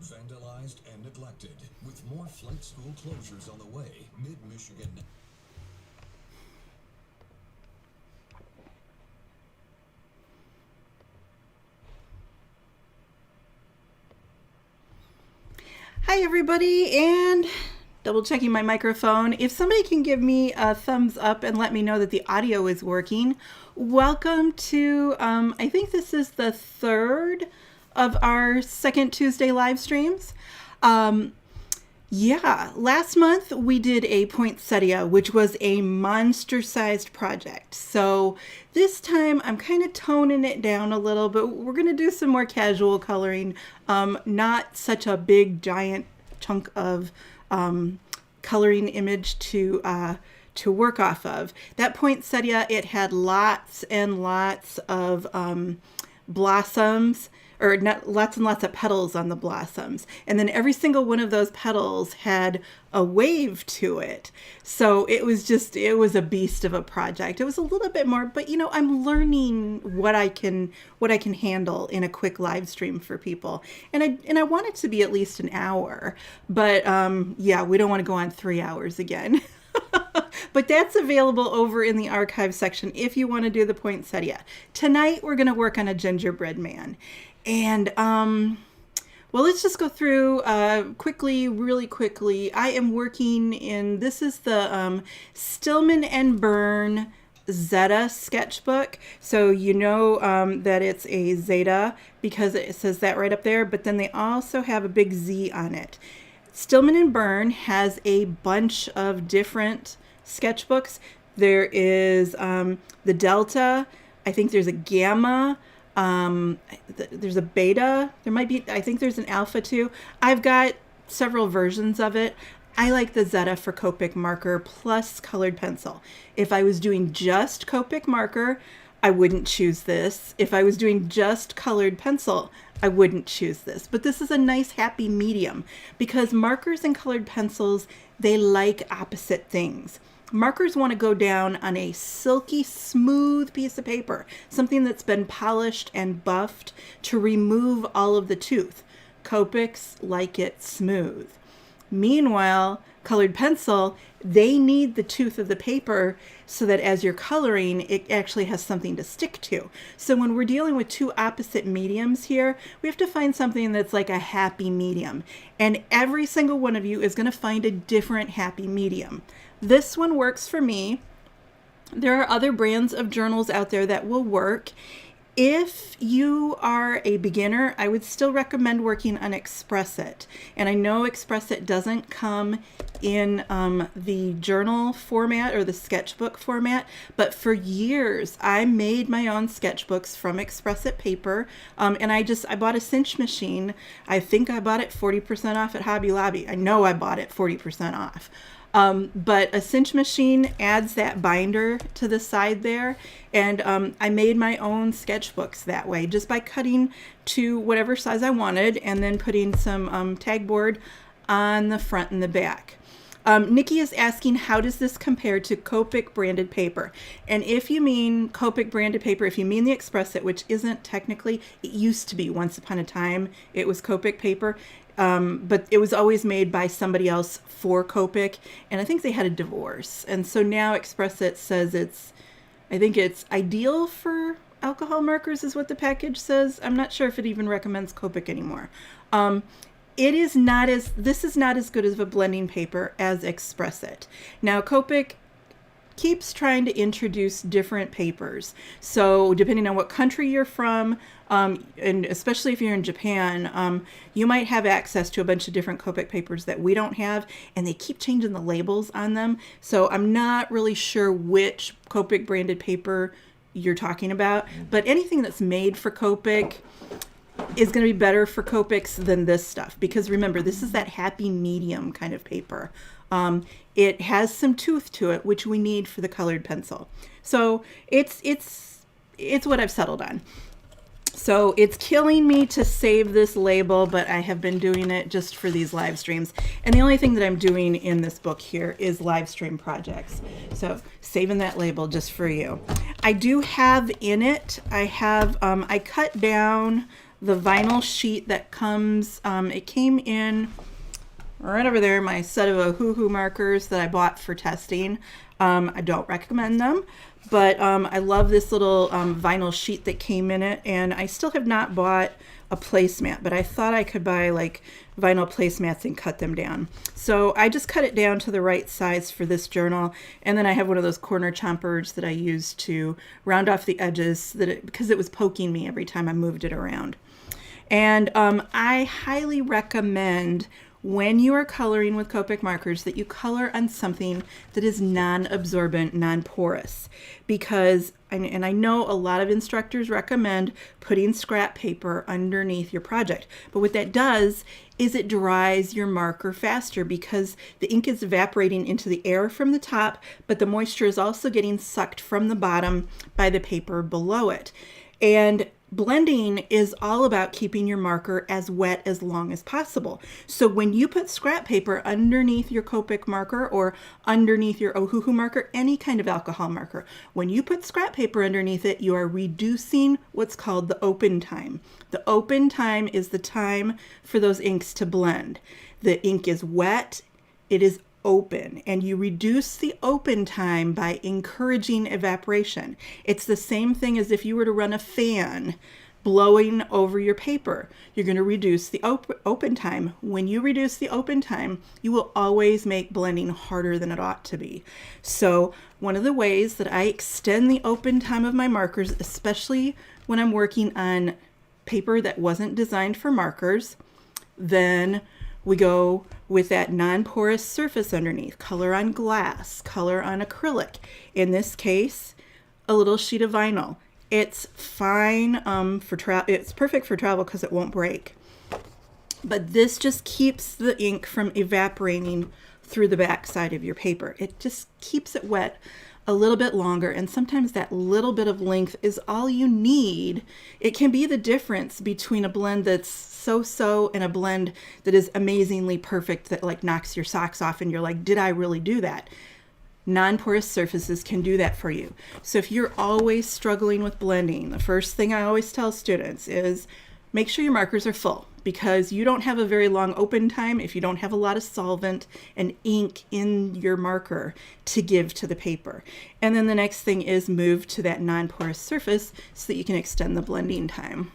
vandalized and neglected. With more flight school closures on the way, mid-Michigan. Hi everybody, and double checking my microphone. If somebody can give me a thumbs up and let me know that the audio is working. Welcome to, I think this is the third of our second Tuesday live streams. Last month we did a poinsettia, which was a monster-sized project. So this time I'm kind of toning it down a little, but we're going to do some more casual coloring, not such a big giant chunk of coloring image to work off of. That poinsettia, it had lots and lots of blossoms, or not, lots and lots of petals on the blossoms. And then every single one of those petals had a wave to it. So it was a beast of a project. It was a little bit more, but you know, I'm learning what I can handle in a quick live stream for people. And I want it to be at least an hour, but we don't want to go on 3 hours again. But that's available over in the archive section if you want to do the poinsettia. Tonight we're going to work on a gingerbread man. And, let's just go through really quickly. I am working in, this is the Stillman and Byrne Zeta sketchbook. So you know that it's a Zeta because it says that right up there, but then they also have a big Z on it. Stillman and Byrne has a bunch of different sketchbooks. There is the Delta, I think there's a Gamma, there's a Beta, I think there's an Alpha too. I've got several versions of it. I like the Zeta for Copic marker plus colored pencil. If I was doing just Copic marker, I wouldn't choose this. If I was doing just colored pencil, I wouldn't choose this. But this is a nice happy medium because markers and colored pencils, they like opposite things. Markers want to go down on a silky smooth piece of paper, something that's been polished and buffed to remove all of the tooth. Copics like it smooth. Meanwhile, colored pencil, they need the tooth of the paper so that as you're coloring, it actually has something to stick to. So when we're dealing with two opposite mediums here, we have to find something that's like a happy medium. And every single one of you is going to find a different happy medium. This one works for me. There are other brands of journals out there that will work. If you are a beginner, I would still recommend working on Express-It. And I know Express-It doesn't come in the journal format or the sketchbook format, but for years I made my own sketchbooks from Express-It paper. And I bought a cinch machine. I think I bought it 40% off at Hobby Lobby. I know I bought it 40% off. But a cinch machine adds that binder to the side there. And I made my own sketchbooks that way, just by cutting to whatever size I wanted and then putting some tag board on the front and the back. Nikki is asking, how does this compare to Copic branded paper? And if you mean Copic branded paper, if you mean the Express-It, which isn't technically, it used to be once upon a time, it was Copic paper. But it was always made by somebody else for Copic, and I think they had a divorce. And so now Express-It says I think it's ideal for alcohol markers is what the package says. I'm not sure if it even recommends Copic anymore. This is not as good as a blending paper as Express-It. Now Copic keeps trying to introduce different papers. So depending on what country you're from, and especially if you're in Japan, you might have access to a bunch of different Copic papers that we don't have, and they keep changing the labels on them. So I'm not really sure which Copic branded paper you're talking about, but anything that's made for Copic is going to be better for Copics than this stuff, because remember, this is that happy medium kind of paper. It has some tooth to it, which we need for the colored pencil. So it's what I've settled on. So it's killing me to save this label, but I have been doing it just for these live streams. And the only thing that I'm doing in this book here is live stream projects. So saving that label just for you. I do have in it, I cut down the vinyl sheet that comes, it came in right over there, my set of Ohuhu markers that I bought for testing. I don't recommend them, but I love this little vinyl sheet that came in it, and I still have not bought a placemat, but I thought I could buy like vinyl placemats and cut them down. So I just cut it down to the right size for this journal, and then I have one of those corner chompers that I use to round off the edges because it was poking me every time I moved it around. And I highly recommend when you are coloring with Copic markers that you color on something that is non-absorbent, non-porous, because, and I know a lot of instructors recommend putting scrap paper underneath your project, but what that does is it dries your marker faster because the ink is evaporating into the air from the top, but the moisture is also getting sucked from the bottom by the paper below it. And blending is all about keeping your marker as wet as long as possible. So when you put scrap paper underneath your Copic marker or underneath your Ohuhu marker, any kind of alcohol marker, when you put scrap paper underneath it, you are reducing what's called the open time. The open time is the time for those inks to blend. The ink is wet, it is open, and you reduce the open time by encouraging evaporation. It's the same thing as if you were to run a fan blowing over your paper. You're going to reduce the open time. When you reduce the open time, you will always make blending harder than it ought to be. So one of the ways that I extend the open time of my markers, especially when I'm working on paper that wasn't designed for markers, then we go with that non-porous surface underneath, color on glass, color on acrylic. In this case, a little sheet of vinyl. It's fine for travel. It's perfect for travel because it won't break. But this just keeps the ink from evaporating through the back side of your paper. It just keeps it wet a little bit longer, and sometimes that little bit of length is all you need. It can be the difference between a blend that's so-so and a blend that is amazingly perfect that like knocks your socks off and you're like, did I really do that? Non-porous surfaces can do that for you. So if you're always struggling with blending, the first thing I always tell students is make sure your markers are full, because you don't have a very long open time if you don't have a lot of solvent and ink in your marker to give to the paper. And then the next thing is move to that non-porous surface so that you can extend the blending time.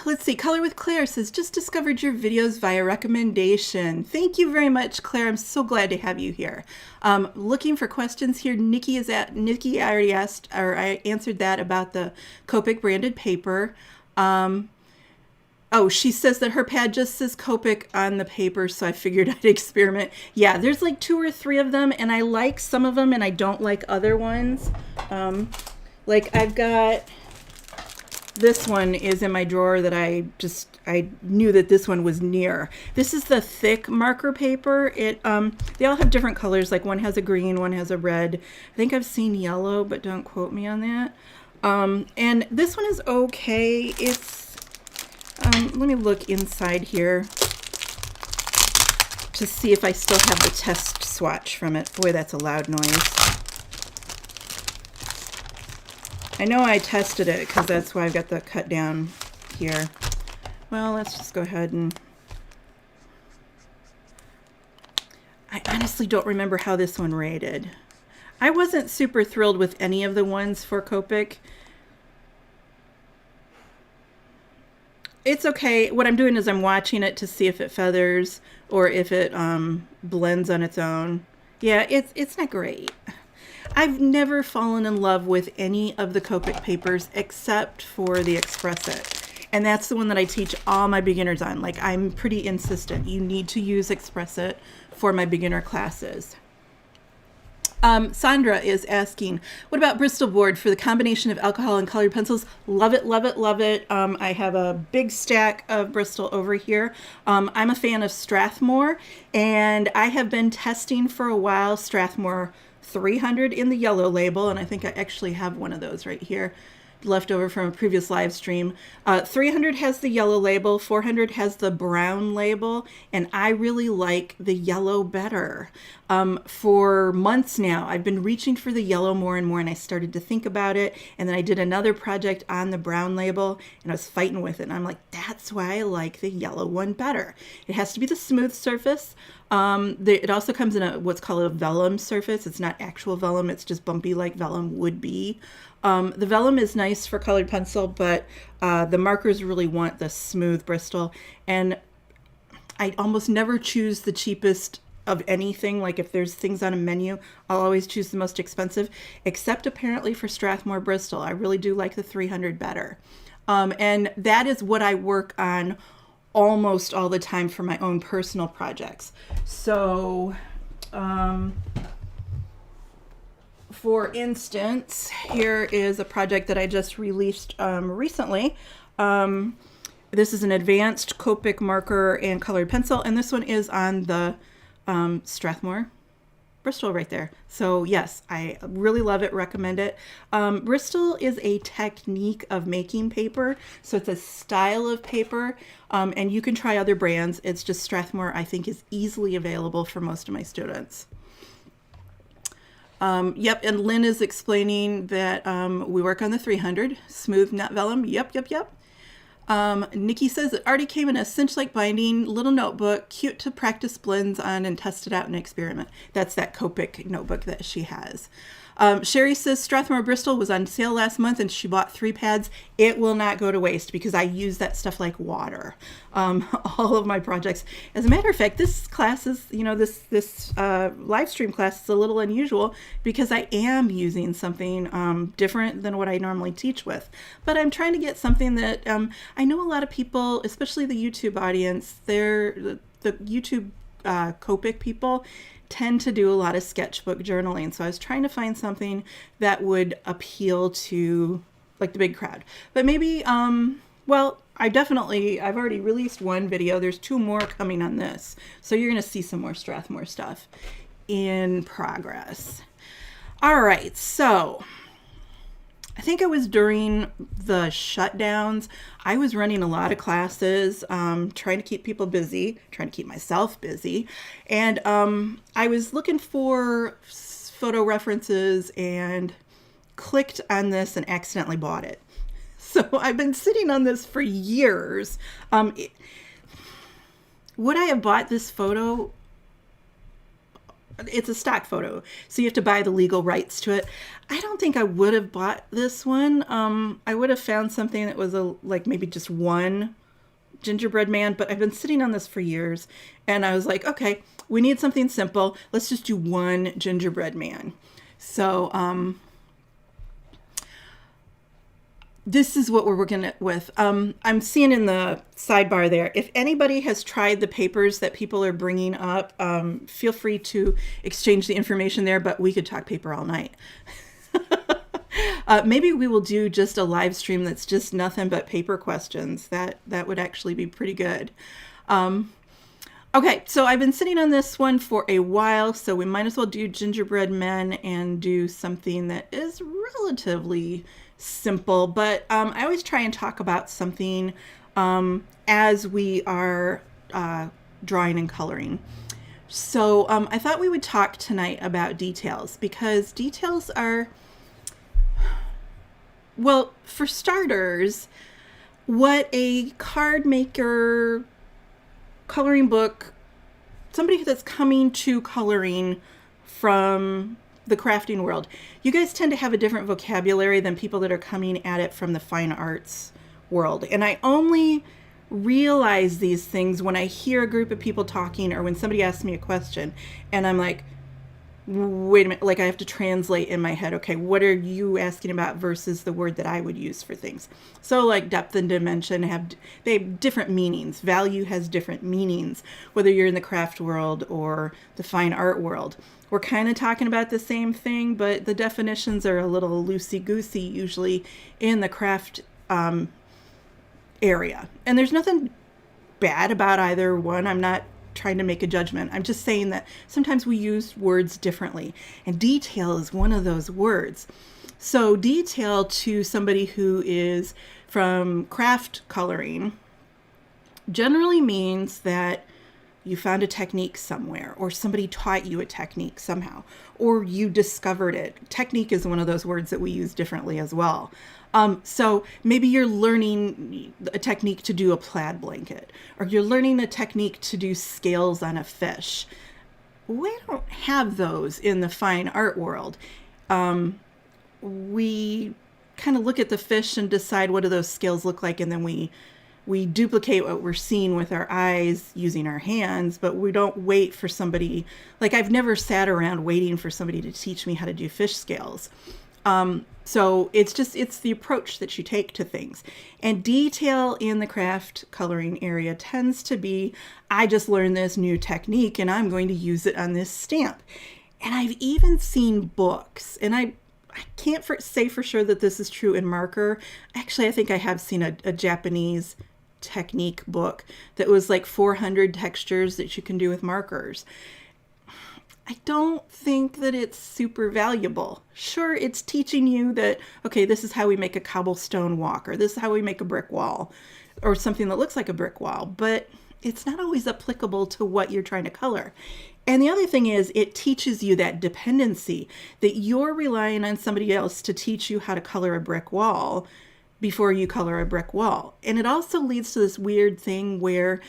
Let's see, Color with Claire says, just discovered your videos via recommendation. Thank you very much, Claire. I'm so glad to have you here. Looking for questions here. Nikki, I already asked, or I answered that about the Copic branded paper. Oh, she says that her pad just says Copic on the paper, so I figured I'd experiment. Yeah, there's like 2 or 3 of them, and I like some of them and I don't like other ones. Like I've got, this one is in my drawer that I knew that this one was near. This is the thick marker paper. They all have different colors, like one has a green, one has a red. I think I've seen yellow, but don't quote me on that. And this one is okay. It's, let me look inside here to see if I still have the test swatch from it. Boy, that's a loud noise. I know I tested it because that's why I've got the cut down here. Well, let's just go ahead and... I honestly don't remember how this one rated. I wasn't super thrilled with any of the ones for Copic. It's okay. What I'm doing is I'm watching it to see if it feathers or if it blends on its own. Yeah, it's not great. I've never fallen in love with any of the Copic papers except for the Express It. And that's the one that I teach all my beginners on. Like, I'm pretty insistent. You need to use Express It for my beginner classes. Sandra is asking, what about Bristol board for the combination of alcohol and colored pencils? Love it, love it, love it. I have a big stack of Bristol over here. I'm a fan of Strathmore, and I have been testing for a while Strathmore 300 in the yellow label, and I think I actually have one of those right here. left over from a previous live stream. 300 has the yellow label, 400 has the brown label, and I really like the yellow better. For months now, I've been reaching for the yellow more and more, and I started to think about it, and then I did another project on the brown label, and I was fighting with it, and I'm like, that's why I like the yellow one better. It has to be the smooth surface. It also comes in what's called a vellum surface. It's not actual vellum, it's just bumpy like vellum would be. The vellum is nice for colored pencil, but the markers really want the smooth Bristol. And I almost never choose the cheapest of anything. Like if there's things on a menu, I'll always choose the most expensive, except apparently for Strathmore Bristol. I really do like the 300 better. And that is what I work on almost all the time for my own personal projects. So, for instance, here is a project that I just released recently. This is an advanced Copic marker and colored pencil, and this one is on the Strathmore Bristol right there. So yes, I really love it, recommend it. Bristol is a technique of making paper, so it's a style of paper, and you can try other brands. It's just Strathmore, I think, is easily available for most of my students. Yep, and Lynn is explaining that we work on the 300, smooth, not vellum. Yep. Nikki says it already came in a cinch-like binding, little notebook, cute to practice blends on and test it out and experiment. That's that Copic notebook that she has. Sherry says Strathmore Bristol was on sale last month and she bought 3 pads. It will not go to waste because I use that stuff like water. All of my projects. As a matter of fact, this class is, this live stream class is a little unusual because I am using something different than what I normally teach with. But I'm trying to get something that I know a lot of people, especially the YouTube audience, the YouTube Copic people, tend to do a lot of sketchbook journaling. So I was trying to find something that would appeal to like the big crowd. But maybe, well, I've already released one video. There's 2 more coming on this. So you're going to see some more Strathmore stuff in progress. All right. So I think it was during the shutdowns. I was running a lot of classes, trying to keep people busy, trying to keep myself busy. And I was looking for photo references and clicked on this and accidentally bought it. So I've been sitting on this for years. Would I have bought this photo? It's a stock photo, so you have to buy the legal rights to it. I don't think I would have bought this one. I would have found something that was like maybe just one gingerbread man, but I've been sitting on this for years, and I was like, okay, we need something simple. Let's just do one gingerbread man. So this is what we're working with. I'm seeing in the sidebar there, if anybody has tried the papers that people are bringing up, feel free to exchange the information there, but we could talk paper all night. Maybe we will do just a live stream that's just nothing but paper questions. That would actually be pretty good. Okay, so I've been sitting on this one for a while, so we might as well do gingerbread men and do something that is relatively simple, but I always try and talk about something as we are drawing and coloring. So I thought we would talk tonight about details, because details are, well, for starters, what a card maker, coloring book, somebody that's coming to coloring from the crafting world, you guys tend to have a different vocabulary than people that are coming at it from the fine arts world. And I only realize these things when I hear a group of people talking, or when somebody asks me a question and I'm like, wait a minute, like I have to translate in my head, okay, what are you asking about versus the word that I would use for things. So like depth and dimension they have different meanings. Value has different meanings, whether you're in the craft world or the fine art world. We're kind of talking about the same thing, but the definitions are a little loosey-goosey usually in the craft area. And there's nothing bad about either one. I'm not trying to make a judgment. I'm just saying that sometimes we use words differently, and detail is one of those words. So detail to somebody who is from craft coloring generally means that you found a technique somewhere, or somebody taught you a technique somehow, or you discovered it. Technique is one of those words that we use differently as well. So maybe you're learning a technique to do a plaid blanket, or you're learning a technique to do scales on a fish. We don't have those in the fine art world. We kind of look at the fish and decide what do those scales look like, and then we duplicate what we're seeing with our eyes using our hands, but we don't wait for somebody. Like, I've never sat around waiting for somebody to teach me how to do fish scales. So it's the approach that you take to things. And detail in the craft coloring area tends to be, I just learned this new technique and I'm going to use it on this stamp. And I've even seen books, and I can't say for sure that this is true in marker. Actually, I think I have seen a Japanese technique book that was like 400 textures that you can do with markers. I don't think that it's super valuable. Sure, it's teaching you that, okay, this is how we make a cobblestone walk, or this is how we make a brick wall, or something that looks like a brick wall, but it's not always applicable to what you're trying to color. And the other thing is, it teaches you that dependency, that you're relying on somebody else to teach you how to color a brick wall before you color a brick wall. And it also leads to this weird thing where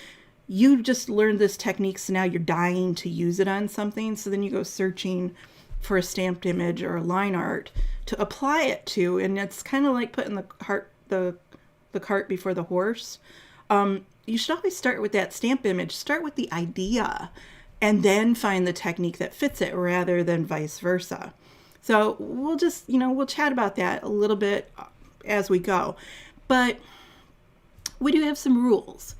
you just learned this technique, so now you're dying to use it on something. So then you go searching for a stamped image or a line art to apply it to. And it's kind of like putting the cart before the horse. You should always start with that stamp image. Start with the idea and then find the technique that fits it, rather than vice versa. So we'll just, we'll chat about that a little bit as we go. But we do have some rules.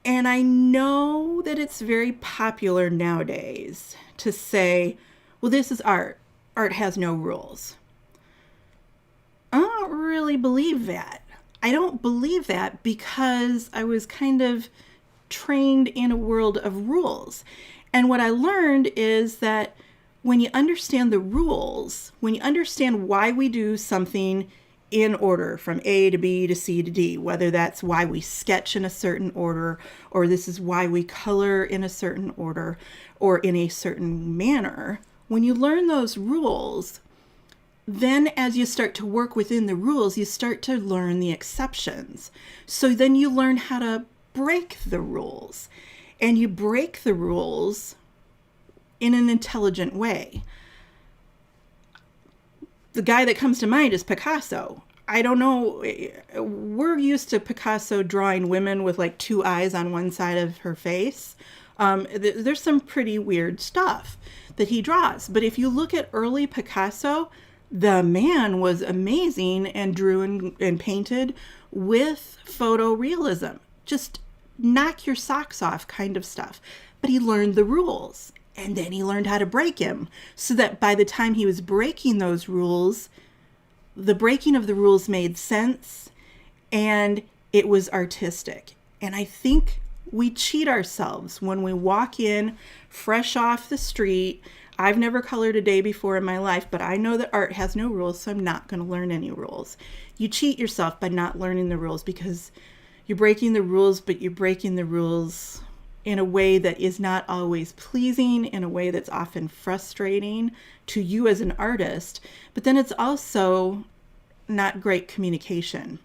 And I know that it's very popular nowadays to say, well, this is art. Art has no rules. I don't really believe that. I don't believe that because I was kind of trained in a world of rules. And what I learned is that when you understand the rules, when you understand why we do something in order from A to B to C to D, whether that's why we sketch in a certain order, or this is why we color in a certain order or in a certain manner, when you learn those rules, then as you start to work within the rules, you start to learn the exceptions. So then you learn how to break the rules, and you break the rules in an intelligent way. The guy that comes to mind is Picasso. I don't know, we're used to Picasso drawing women with like two eyes on one side of her face. There's some pretty weird stuff that he draws. But if you look at early Picasso, the man was amazing and drew and painted with photorealism. Just knock your socks off kind of stuff. But he learned the rules. And then he learned how to break him, so that by the time he was breaking those rules, the breaking of the rules made sense and it was artistic. And I think we cheat ourselves when we walk in fresh off the street. I've never colored a day before in my life, but I know that art has no rules, so I'm not going to learn any rules. You cheat yourself by not learning the rules because you're breaking the rules, but you're breaking the rules in a way that is not always pleasing, in a way that's often frustrating to you as an artist, but then it's also not great communication.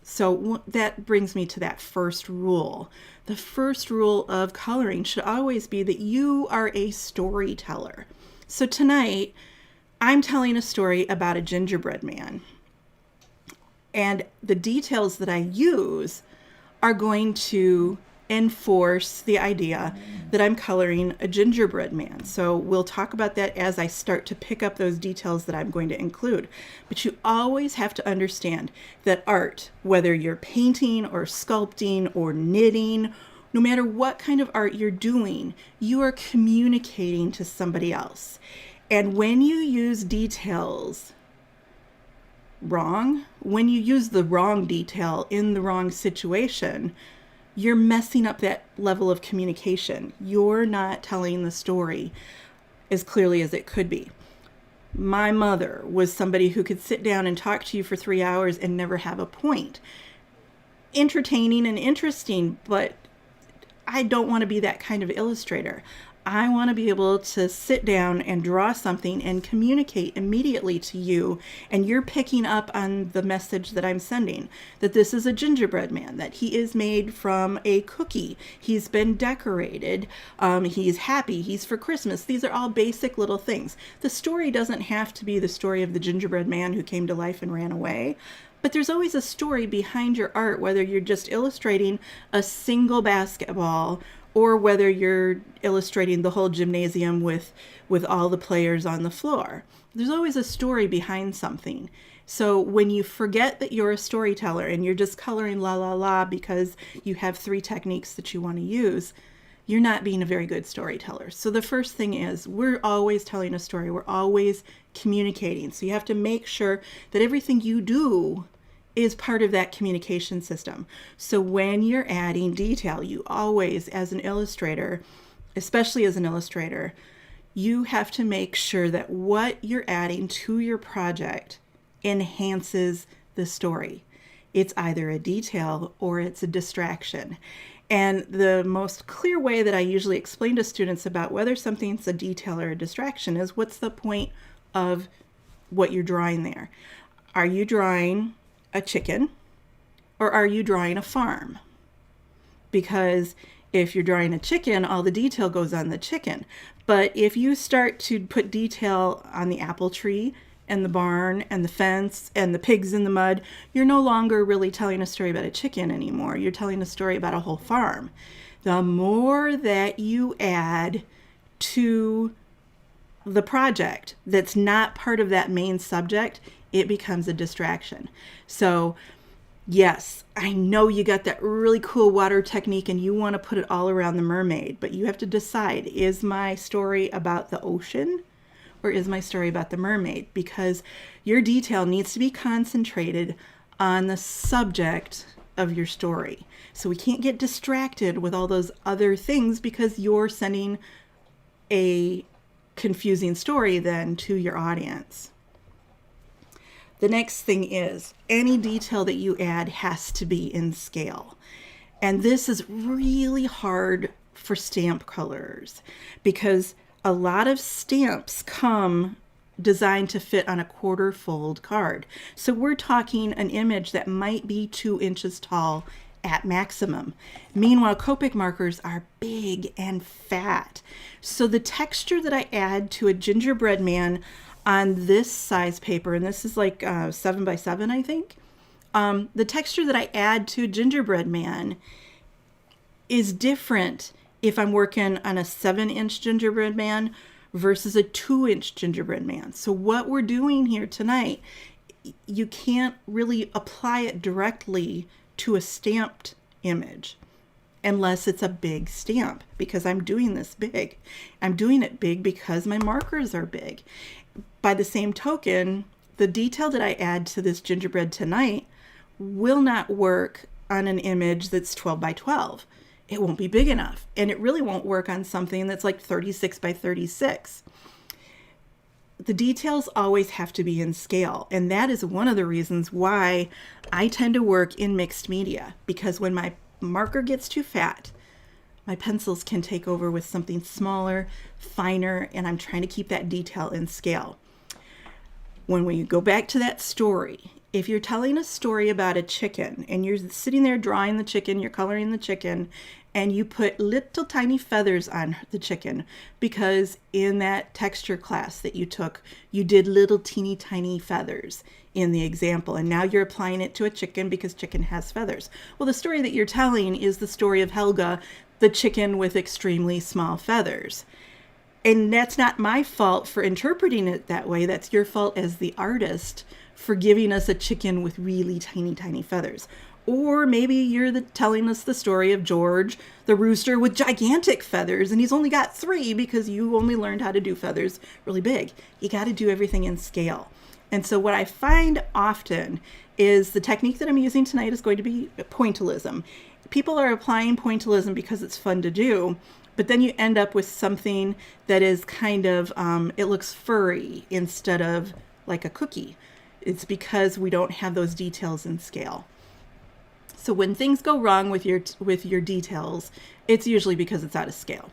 So that brings me to that first rule. The first rule of coloring should always be that you are a storyteller. So tonight, I'm telling a story about a gingerbread man. And the details that I use are going to enforce the idea that I'm coloring a gingerbread man. So we'll talk about that as I start to pick up those details that I'm going to include. But you always have to understand that art, whether you're painting or sculpting or knitting, no matter what kind of art you're doing, you are communicating to somebody else. And when you use details wrong, when you use the wrong detail in the wrong situation, you're messing up that level of communication. You're not telling the story as clearly as it could be. My mother was somebody who could sit down and talk to you for 3 hours and never have a point. Entertaining and interesting, but I don't want to be that kind of illustrator. I want to be able to sit down and draw something and communicate immediately to you, and you're picking up on the message that I'm sending, that this is a gingerbread man, that he is made from a cookie, he's been decorated, he's happy, he's for Christmas. These are all basic little things. The story doesn't have to be the story of the gingerbread man who came to life and ran away. But there's always a story behind your art, whether you're just illustrating a single basketball or whether you're illustrating the whole gymnasium with all the players on the floor. There's always a story behind something. So when you forget that you're a storyteller and you're just coloring la la la because you have 3 techniques that you want to use, you're not being a very good storyteller. So the first thing is, we're always telling a story. We're always communicating. So you have to make sure that everything you do is part of that communication system. So when you're adding detail, you always, as an illustrator, especially as an illustrator, you have to make sure that what you're adding to your project enhances the story. It's either a detail or it's a distraction. And the most clear way that I usually explain to students about whether something's a detail or a distraction is, what's the point of what you're drawing there? Are you drawing a chicken, or are you drawing a farm? Because if you're drawing a chicken, all the detail goes on the chicken. But if you start to put detail on the apple tree and the barn and the fence and the pigs in the mud, you're no longer really telling a story about a chicken anymore. You're telling a story about a whole farm. The more that you add to the project that's not part of that main subject, it becomes a distraction. So yes, I know you got that really cool water technique and you want to put it all around the mermaid, but you have to decide, is my story about the ocean or is my story about the mermaid? Because your detail needs to be concentrated on the subject of your story. So we can't get distracted with all those other things because you're sending a confusing story then to your audience. The next thing is, any detail that you add has to be in scale. And this is really hard for stamp colorers because a lot of stamps come designed to fit on a 1/4 fold card. So we're talking an image that might be 2 inches tall at maximum. Meanwhile, Copic markers are big and fat. So the texture that I add to a gingerbread man on this size paper, and this is like 7 by 7, I think. The texture that I add to a gingerbread man is different if I'm working on a 7-inch gingerbread man versus a 2-inch gingerbread man. So what we're doing here tonight, you can't really apply it directly to a stamped image unless it's a big stamp, because I'm doing this big. I'm doing it big because my markers are big. By the same token, the detail that I add to this gingerbread tonight will not work on an image that's 12 by 12. It won't be big enough, and it really won't work on something that's like 36 by 36. The details always have to be in scale, and that is one of the reasons why I tend to work in mixed media, because when my marker gets too fat, my pencils can take over with something smaller, finer, and I'm trying to keep that detail in scale. When we go back to that story, if you're telling a story about a chicken and you're sitting there drawing the chicken, you're coloring the chicken, and you put little tiny feathers on the chicken because in that texture class that you took, you did little teeny tiny feathers in the example, and now you're applying it to a chicken because chicken has feathers. Well, the story that you're telling is the story of Helga, the chicken with extremely small feathers. And that's not my fault for interpreting it that way. That's your fault as the artist for giving us a chicken with really tiny, tiny feathers. Or maybe you're telling us the story of George, the rooster with gigantic feathers, and he's only got 3 because you only learned how to do feathers really big. You got to do everything in scale. And so what I find often is the technique that I'm using tonight is going to be pointillism. People are applying pointillism because it's fun to do, but then you end up with something that is kind of, it looks furry instead of like a cookie. It's because we don't have those details in scale. So when things go wrong with your details, it's usually because it's out of scale.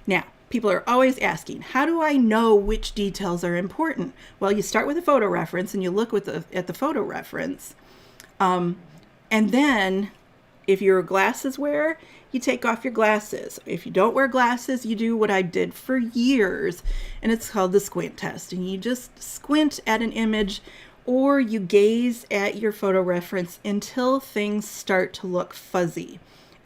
Now, people are always asking, how do I know which details are important? Well, you start with a photo reference and you look at the photo reference. And then if you're a glasses wearer, you take off your glasses. If you don't wear glasses, you do what I did for years, and it's called the squint test. And you just squint at an image, or you gaze at your photo reference until things start to look fuzzy.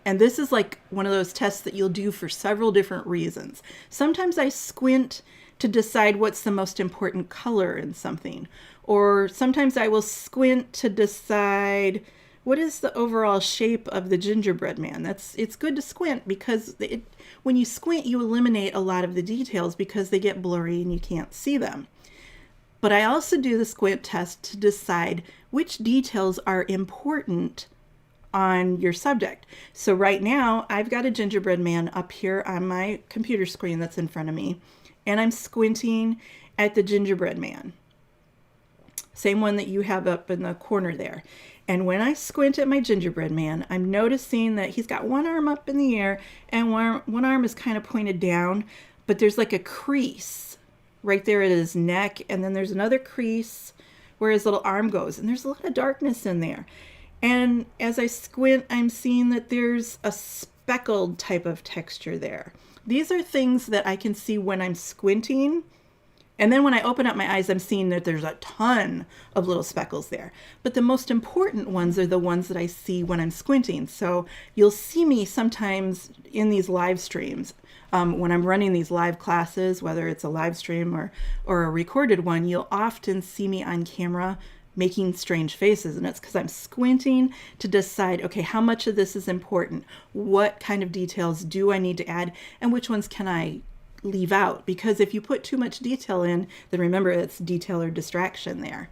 And this is like one of those tests that you'll do for several different reasons. Sometimes I squint to decide what's the most important color in something. Or sometimes I will squint to decide what is the overall shape of the gingerbread man. It's good to squint because when you squint, you eliminate a lot of the details because they get blurry and you can't see them. But I also do the squint test to decide which details are important on your subject. So right now I've got a gingerbread man up here on my computer screen that's in front of me, and I'm squinting at the gingerbread man. Same one that you have up in the corner there. And when I squint at my gingerbread man, I'm noticing that he's got one arm up in the air and one arm is kind of pointed down, but there's like a crease right there at his neck, and then there's another crease where his little arm goes, and there's a lot of darkness in there. And as I squint, I'm seeing that there's a speckled type of texture there. These are things that I can see when I'm squinting. And then when I open up my eyes, I'm seeing that there's a ton of little speckles there. But the most important ones are the ones that I see when I'm squinting. So you'll see me sometimes in these live streams. When I'm running these live classes, whether it's a live stream or a recorded one, you'll often see me on camera making strange faces, and it's because I'm squinting to decide, okay, how much of this is important? What kind of details do I need to add, and which ones can I leave out? Because if you put too much detail in, then remember it's detail or distraction there.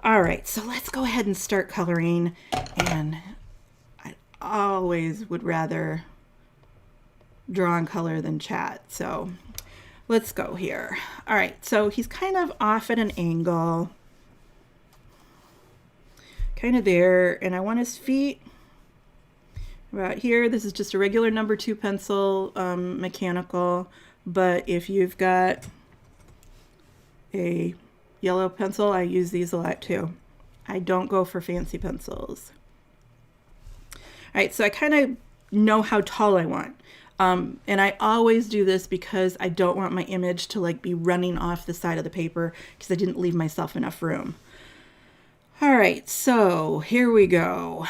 All right, so let's go ahead and start coloring, and I always would rather draw in color than chat, so let's go here. All right, so he's kind of off at an angle, kind of there, and I want his feet about here. This is just a regular number 2 pencil, mechanical, but if you've got a yellow pencil, I use these a lot too. I don't go for fancy pencils. All right, so I kind of know how tall I want. And I always do this because I don't want my image to like be running off the side of the paper because I didn't leave myself enough room. All right, so here we go.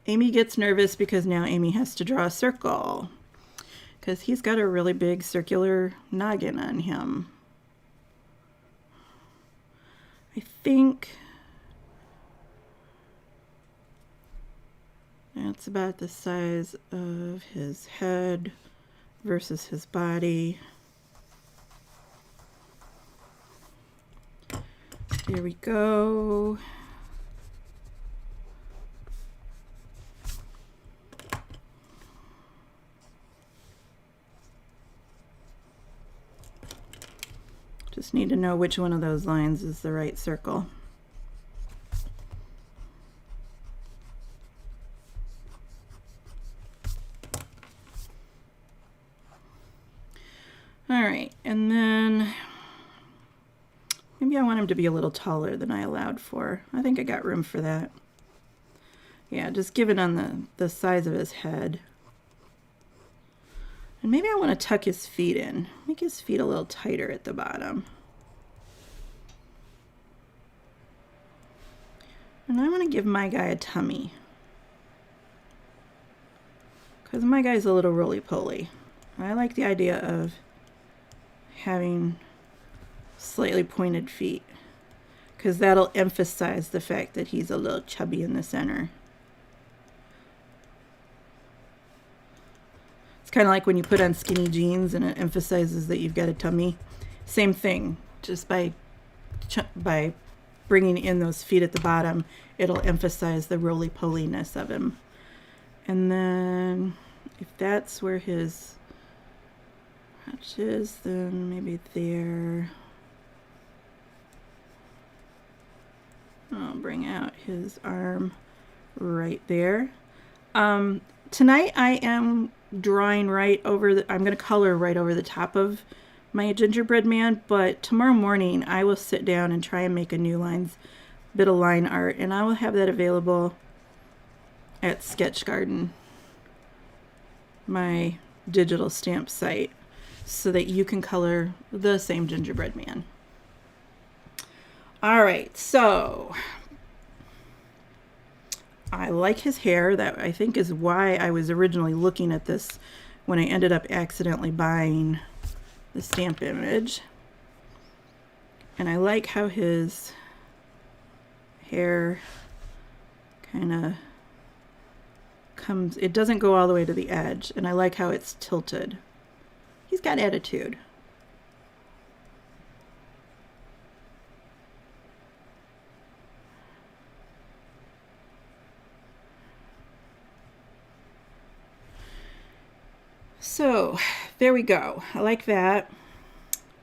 Amy gets nervous because now Amy has to draw a circle because he's got a really big circular noggin on him. I think that's about the size of his head versus his body. Here we go. Just need to know which one of those lines is the right circle. All right, and then maybe I want him to be a little taller than I allowed for. I think I got room for that. Yeah, just give it on the size of his head. And maybe I want to tuck his feet in. Make his feet a little tighter at the bottom. And I want to give my guy a tummy, because my guy's a little roly-poly. I like the idea of having slightly pointed feet, because that'll emphasize the fact that he's a little chubby in the center. It's kind of like when you put on skinny jeans and it emphasizes that you've got a tummy. Same thing, just by by bringing in those feet at the bottom, it'll emphasize the roly-poliness of him. And then if that's where his crotch is, then maybe there. I'll bring out his arm right there. Tonight I am drawing right over I'm going to color right over the top of my gingerbread man, but tomorrow morning I will sit down and try and make a new bit of line art, and I will have that available at Sketch Garden, my digital stamp site, so that you can color the same gingerbread man. All right, so I like his hair. That I think is why I was originally looking at this when I ended up accidentally buying the stamp image. And I like how his hair kind of comes, it doesn't go all the way to the edge, and I like how it's tilted. He's got attitude. So there we go. I like that.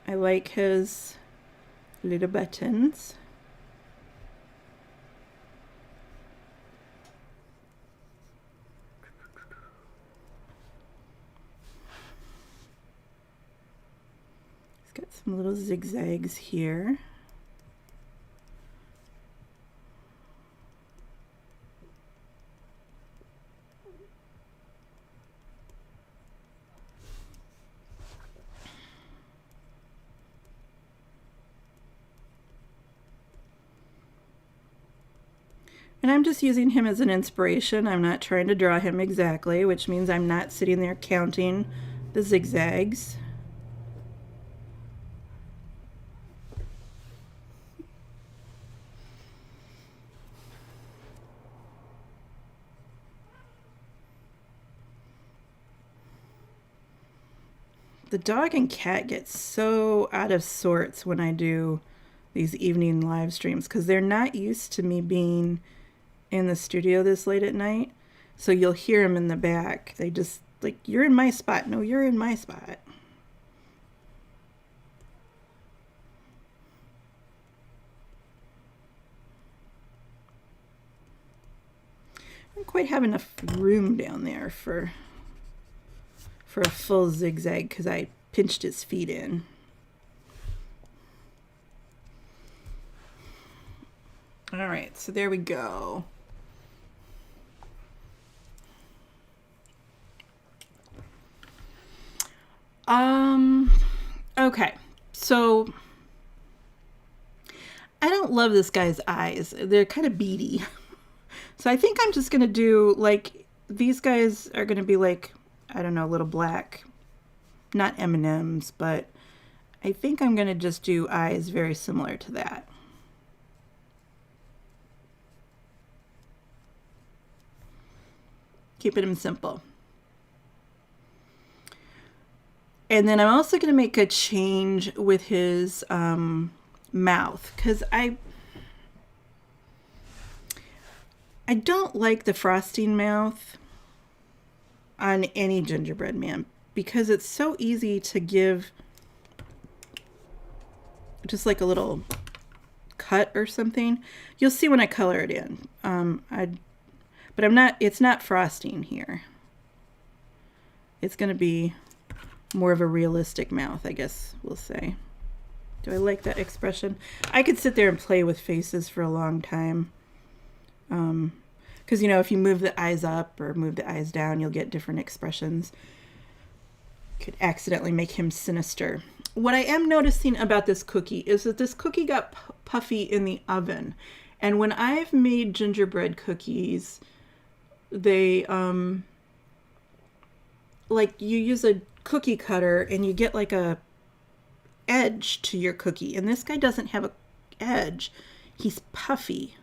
I like his little buttons. He's got some little zigzags here. And I'm just using him as an inspiration. I'm not trying to draw him exactly, which means I'm not sitting there counting the zigzags. The dog and cat get so out of sorts when I do these evening live streams because they're not used to me being in the studio this late at night. So you'll hear them in the back. They just like, you're in my spot. No, you're in my spot. I don't quite have enough room down there for a full zigzag because I pinched his feet in. All right, so there we go. Okay, so I don't love this guy's eyes. They're kind of beady. So I think I'm just going to do, like, these guys are going to be like, I don't know, little black, not M&Ms, but I think I'm going to just do eyes very similar to that. Keeping them simple. And then I'm also going to make a change with his mouth, because I don't like the frosting mouth on any gingerbread man because it's so easy to give just like a little cut or something. You'll see when I color it in. But it's not frosting here. It's going to be more of a realistic mouth, I guess we'll say. Do I like that expression? I could sit there and play with faces for a long time. Because, you know, if you move the eyes up or move the eyes down, you'll get different expressions. Could accidentally make him sinister. What I am noticing about this cookie is that this cookie got puffy in the oven. And when I've made gingerbread cookies, they, like you use a cookie cutter and you get like a edge to your cookie. And this guy doesn't have a edge. He's puffy.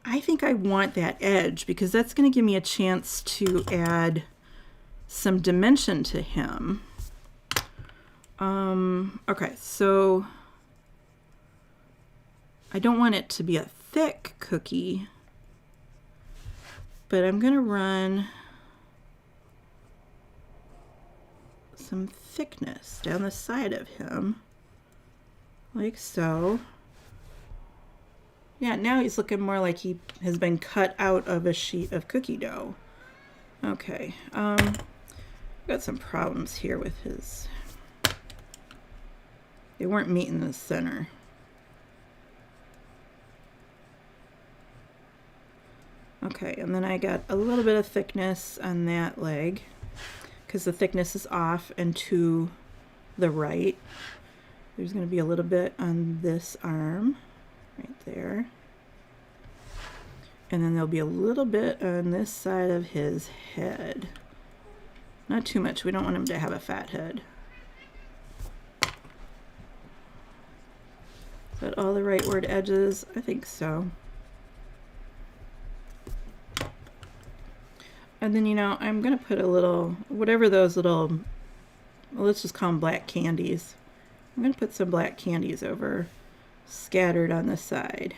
I think I want that edge because that's going to give me a chance to add some dimension to him. Okay, so I don't want it to be a thick cookie, but I'm going to run some thickness down the side of him, like so. Yeah, now he's looking more like he has been cut out of a sheet of cookie dough. Okay, got some problems here with his, they weren't meeting the center. Okay, and then I got a little bit of thickness on that leg because the thickness is off and to the right. There's going to be a little bit on this arm right there. And then there'll be a little bit on this side of his head. Not too much. We don't want him to have a fat head. Is that all the rightward edges? I think so. And then, you know, I'm going to put a little, whatever those little, well, let's just call them black candies. I'm going to put some black candies over, scattered on the side.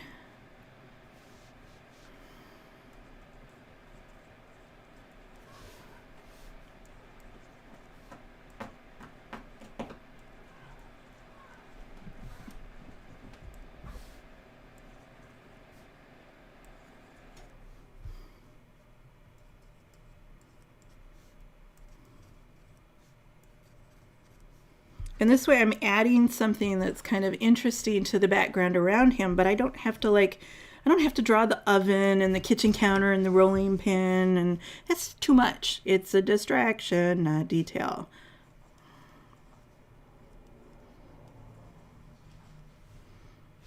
And this way I'm adding something that's kind of interesting to the background around him, but I don't have to I don't have to draw the oven and the kitchen counter and the rolling pin, and that's too much. It's a distraction, not detail.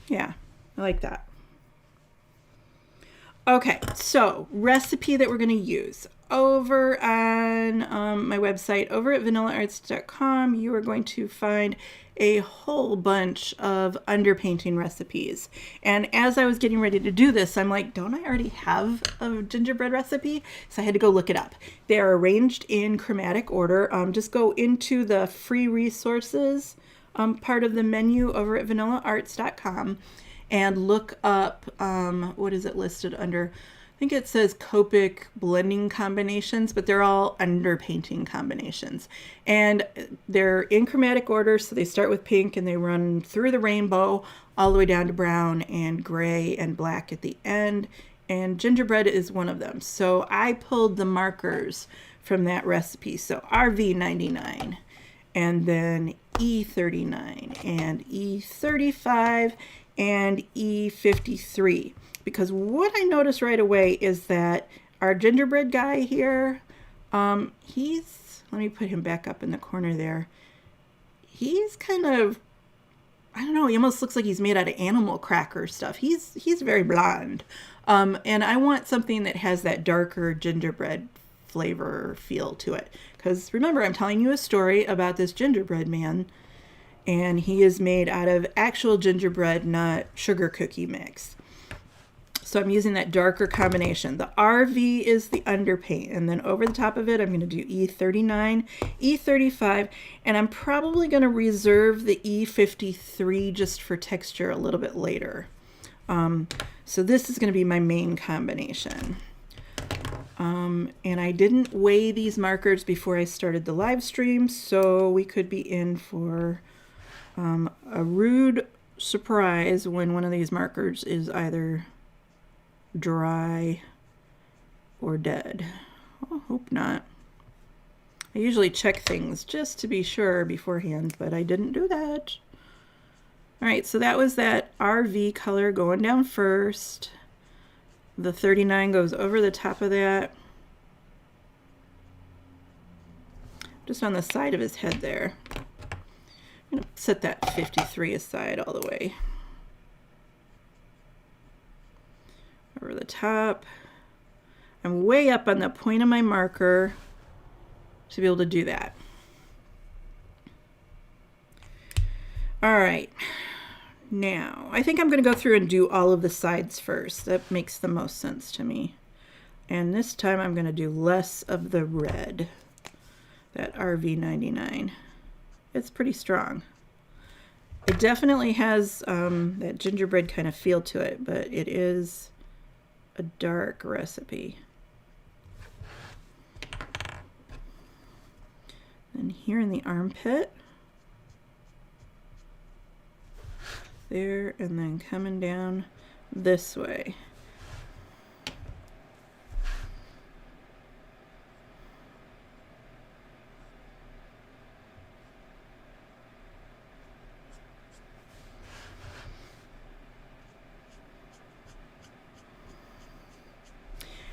Yeah, I like that. Okay, so recipe that we're going to use. Over on my website, over at vanillaarts.com, you are going to find a whole bunch of underpainting recipes. And as I was getting ready to do this, I'm like, don't I already have a gingerbread recipe? So I had to go look it up. They are arranged in chromatic order. Just go into the free resources part of the menu over at vanillaarts.com and look up, what is it listed under? I think it says Copic blending combinations, but they're all underpainting combinations. And they're in chromatic order, so they start with pink and they run through the rainbow all the way down to brown and gray and black at the end. And gingerbread is one of them. So I pulled the markers from that recipe. So RV99, and then E39, and E35, and E53. Because what I noticed right away is that our gingerbread guy here, let me put him back up in the corner there. He's kind of, I don't know, he almost looks like he's made out of animal cracker stuff. He's very blonde. And I want something that has that darker gingerbread flavor feel to it. Because remember, I'm telling you a story about this gingerbread man, and he is made out of actual gingerbread, not sugar cookie mix. So I'm using that darker combination. The RV is the underpaint, and then over the top of it, I'm going to do E39, E35, and I'm probably going to reserve the E53 just for texture a little bit later. So this is going to be my main combination. And I didn't weigh these markers before I started the live stream, so we could be in for a rude surprise when one of these markers is either dry or dead. I hope not. I usually check things just to be sure beforehand, but I didn't do that. All right, so that was that RV color going down first. The 39 goes over the top of that. Just on the side of his head there. I'm going to set that 53 aside all the way. Over the top. I'm way up on the point of my marker to be able to do that. All right. Now, I think I'm going to go through and do all of the sides first. That makes the most sense to me. And this time I'm going to do less of the red. That RV99. It's pretty strong. It definitely has that gingerbread kind of feel to it, but it is a dark recipe. And here in the armpit, there, and then coming down this way.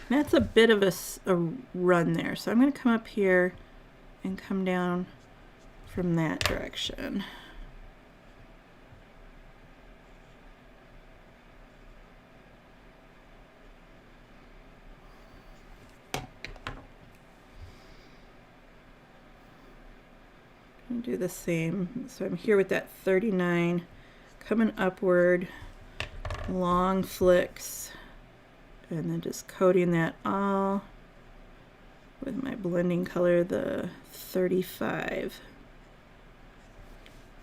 That's a bit of a run there, so I'm going to come up here and come down from that direction. And do the same. So I'm here with that 39, coming upward, long flicks, and then just coating that all with my blending color, the 35.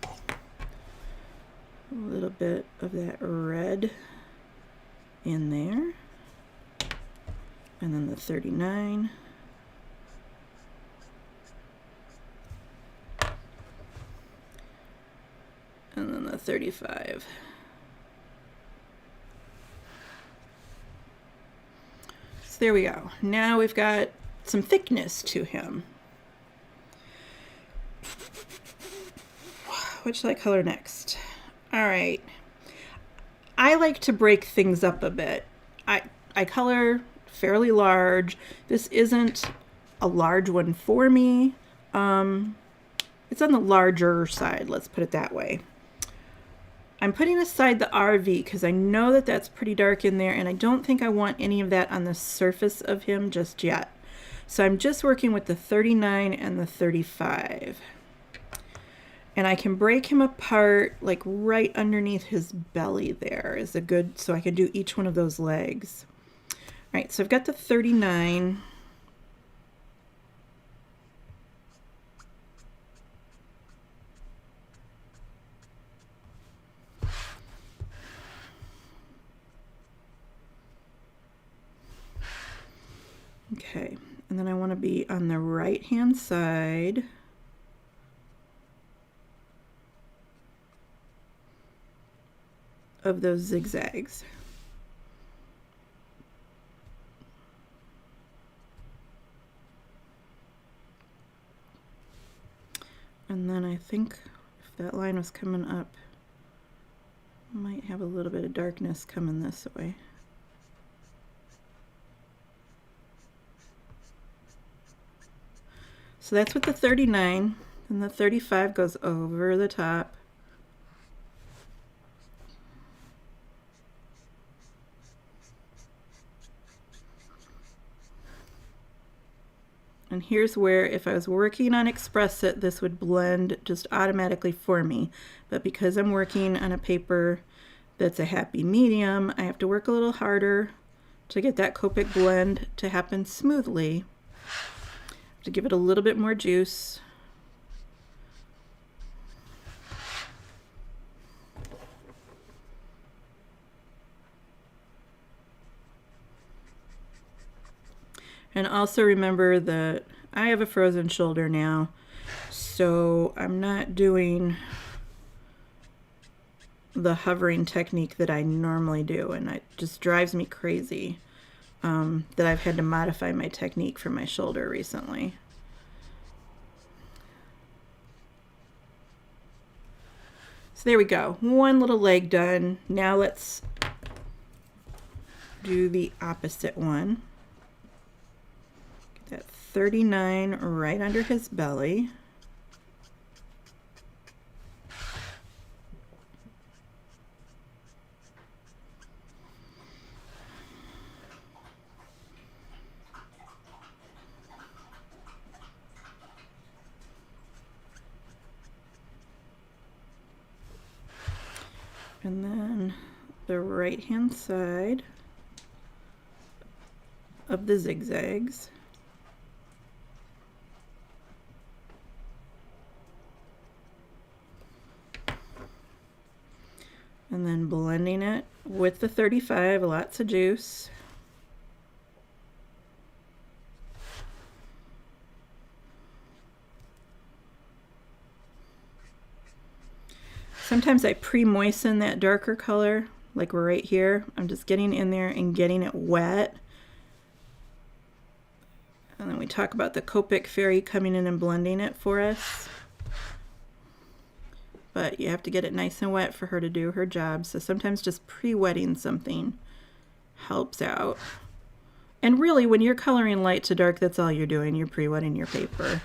A little bit of that red in there, and then the 39. And then the 35. So there we go. Now we've got some thickness to him. What should I color next? All right. I like to break things up a bit. I color fairly large. This isn't a large one for me. It's on the larger side, let's put it that way. I'm putting aside the RV because I know that that's pretty dark in there, and I don't think I want any of that on the surface of him just yet. So I'm just working with the 39 and the 35. And I can break him apart like right underneath his belly there is a good, so I can do each one of those legs. All right, so I've got the 39. Okay, and then I want to be on the right hand side. Of those zigzags. And then I think if that line was coming up, I might have a little bit of darkness coming this way. So that's with the 39, and the 35 goes over the top. And here's where, if I was working on Express-It, this would blend just automatically for me. But because I'm working on a paper that's a happy medium, I have to work a little harder to get that Copic blend to happen smoothly. To give it a little bit more juice. And also remember that I have a frozen shoulder now, so I'm not doing the hovering technique that I normally do, and it just drives me crazy. That I've had to modify my technique for my shoulder recently. So there we go. One little leg done. Now let's do the opposite one. Get that 39 right under his belly. And then the right hand side of the zigzags. And then blending it with the 35, lots of juice. Sometimes I pre-moisten that darker color, like we're right here. I'm just getting in there and getting it wet. And then we talk about the Copic fairy coming in and blending it for us. But you have to get it nice and wet for her to do her job. So sometimes just pre-wetting something helps out. And really, when you're coloring light to dark, that's all you're doing. You're pre-wetting your paper.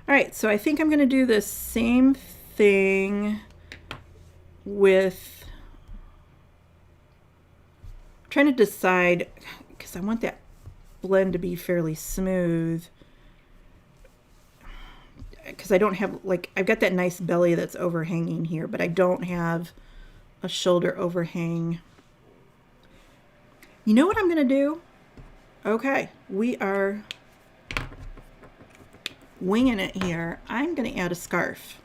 All right, so I think I'm going to do the same thing with, I'm trying to decide, because I want that blend to be fairly smooth, because I don't have, like, I've got that nice belly that's overhanging here, but I don't have a shoulder overhang. You know what I'm going to do? Okay, we are winging it here. I'm going to add a scarf.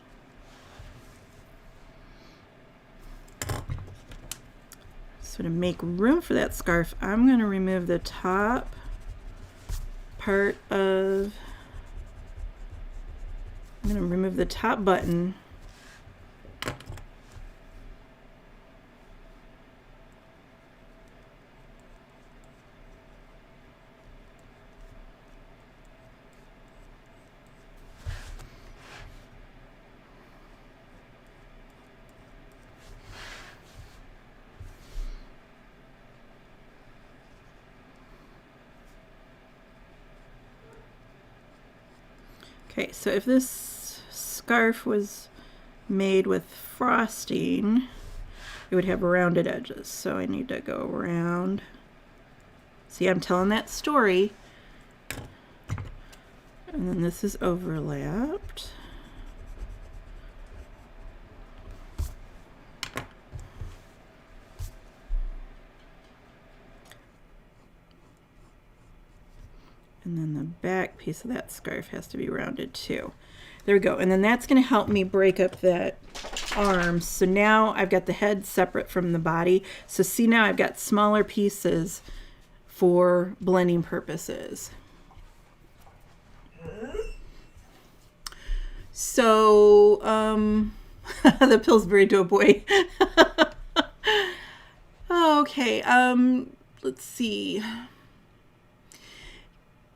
So to make room for that scarf, I'm going to remove the top part of, I'm going to remove the top button. Okay, so if this scarf was made with frosting, it would have rounded edges. So I need to go around. See, I'm telling that story. And then this is overlapped. And then the back piece of that scarf has to be rounded too. There we go. And then that's going to help me break up that arm. So now I've got the head separate from the body. So see, now I've got smaller pieces for blending purposes. So, the Pillsbury Doughboy. Okay, let's see.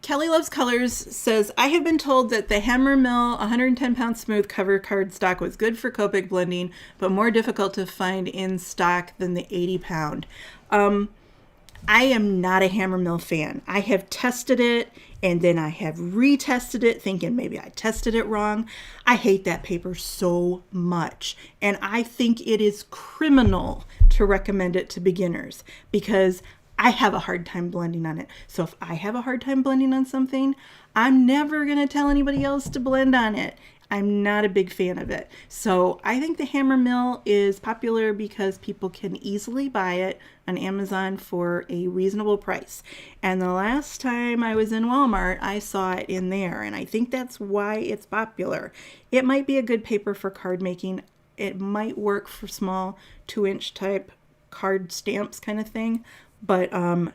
Kelly Loves Colors says, I have been told that the Hammer Mill 110-pound smooth cover cardstock was good for Copic blending, but more difficult to find in stock than the 80-pound. I am not a Hammer Mill fan. I have tested it, and then I have retested it, thinking maybe I tested it wrong. I hate that paper so much, and I think it is criminal to recommend it to beginners, because I have a hard time blending on it. So if I have a hard time blending on something, I'm never going to tell anybody else to blend on it. I'm not a big fan of it. So I think the Hammer Mill is popular because people can easily buy it on Amazon for a reasonable price. And the last time I was in Walmart, I saw it in there, and I think that's why it's popular. It might be a good paper for card making. It might work for small 2-inch type card stamps kind of thing. But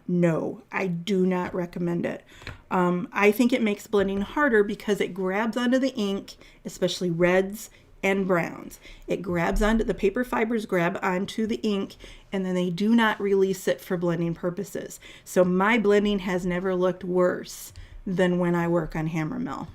no, I do not recommend it. I think it makes blending harder because it grabs onto the ink, especially reds and browns. It grabs onto, the paper fibers grab onto the ink, and then they do not release it for blending purposes. So my blending has never looked worse than when I work on Hammer Mill.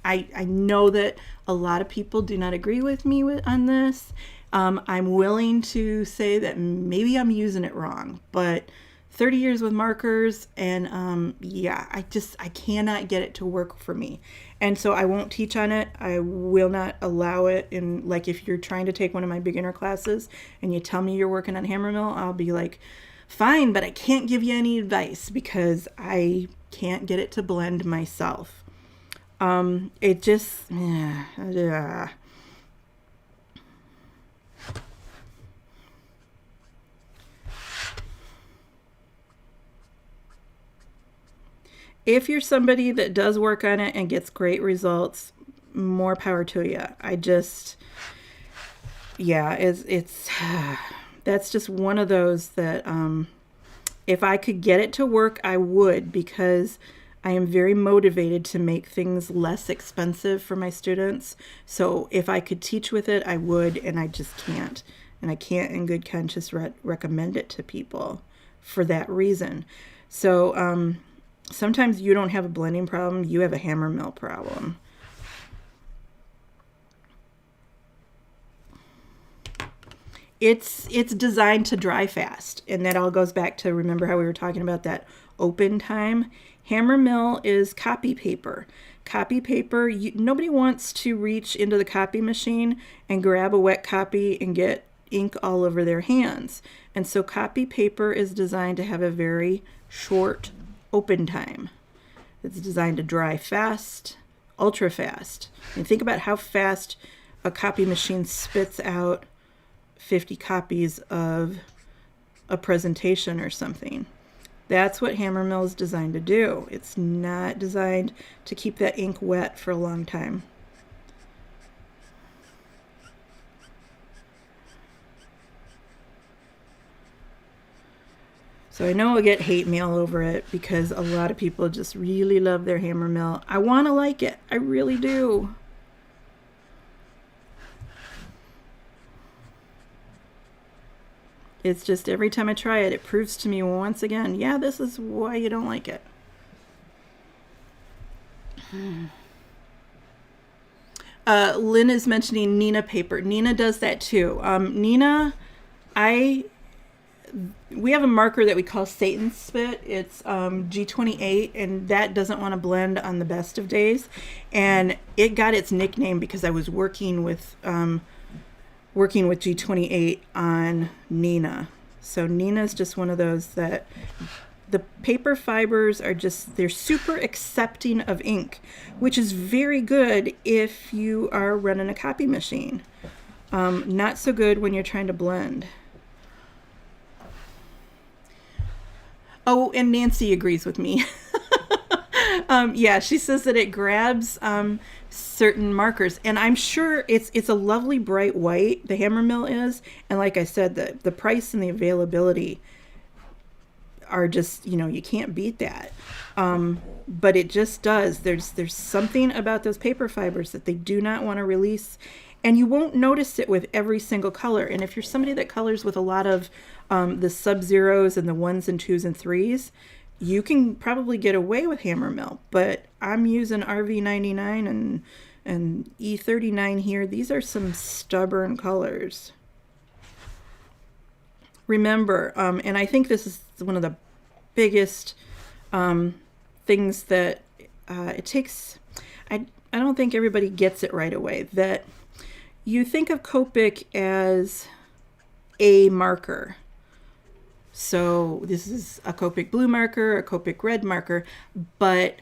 I know that a lot of people do not agree with me on this. I'm willing to say that maybe I'm using it wrong, but 30 years with markers, and yeah, I cannot get it to work for me. And so I won't teach on it. I will not allow it. And like, if you're trying to take one of my beginner classes and you tell me you're working on Hammer Mill, I'll be like, fine, but I can't give you any advice because I can't get it to blend myself. It just, yeah. If you're somebody that does work on it and gets great results, more power to you. I just, yeah, it's that's just one of those that if I could get it to work, I would, because I am very motivated to make things less expensive for my students. So if I could teach with it, I would, and I just can't. And I can't in good conscience recommend it to people for that reason. So sometimes you don't have a blending problem, you have a hammer mill problem. It's designed to dry fast, and that all goes back to, remember how we were talking about that open time? Hammer mill is copy paper. Copy paper, nobody wants to reach into the copy machine and grab a wet copy and get ink all over their hands. And so copy paper is designed to have a very short open time. It's designed to dry fast, ultra fast. And think about how fast a copy machine spits out 50 copies of a presentation or something. That's what hammer mill is designed to do. It's not designed to keep that ink wet for a long time. So I know I'll get hate mail over it because a lot of people just really love their hammer mill. I want to like it. I really do. It's just every time I try it, it proves to me once again, yeah, this is why you don't like it. Lynn is mentioning Nina paper. Nina does that too. Nina, we have a marker that we call Satan's Spit. It's G28, and that doesn't want to blend on the best of days. And it got its nickname because I was working with G28 on Nina. So Nina's just one of those that the paper fibers are just, they're super accepting of ink, which is very good if you are running a copy machine. Not so good when you're trying to blend. Oh, and Nancy agrees with me. Yeah, she says that it grabs certain markers, and I'm sure it's a lovely bright white, the hammer mill is, and like I said, the price and the availability are just, you can't beat that. But it just does. There's something about those paper fibers that they do not want to release, and you won't notice it with every single color. And if you're somebody that colors with a lot of the sub-zeros and the 1s and 2s and 3s, you can probably get away with hammer mill. But I'm using RV99 and E39 here. These are some stubborn colors. Remember, and I think this is one of the biggest things that it takes, I don't think everybody gets it right away, that you think of Copic as a marker. So this is a Copic blue marker, a Copic red marker, but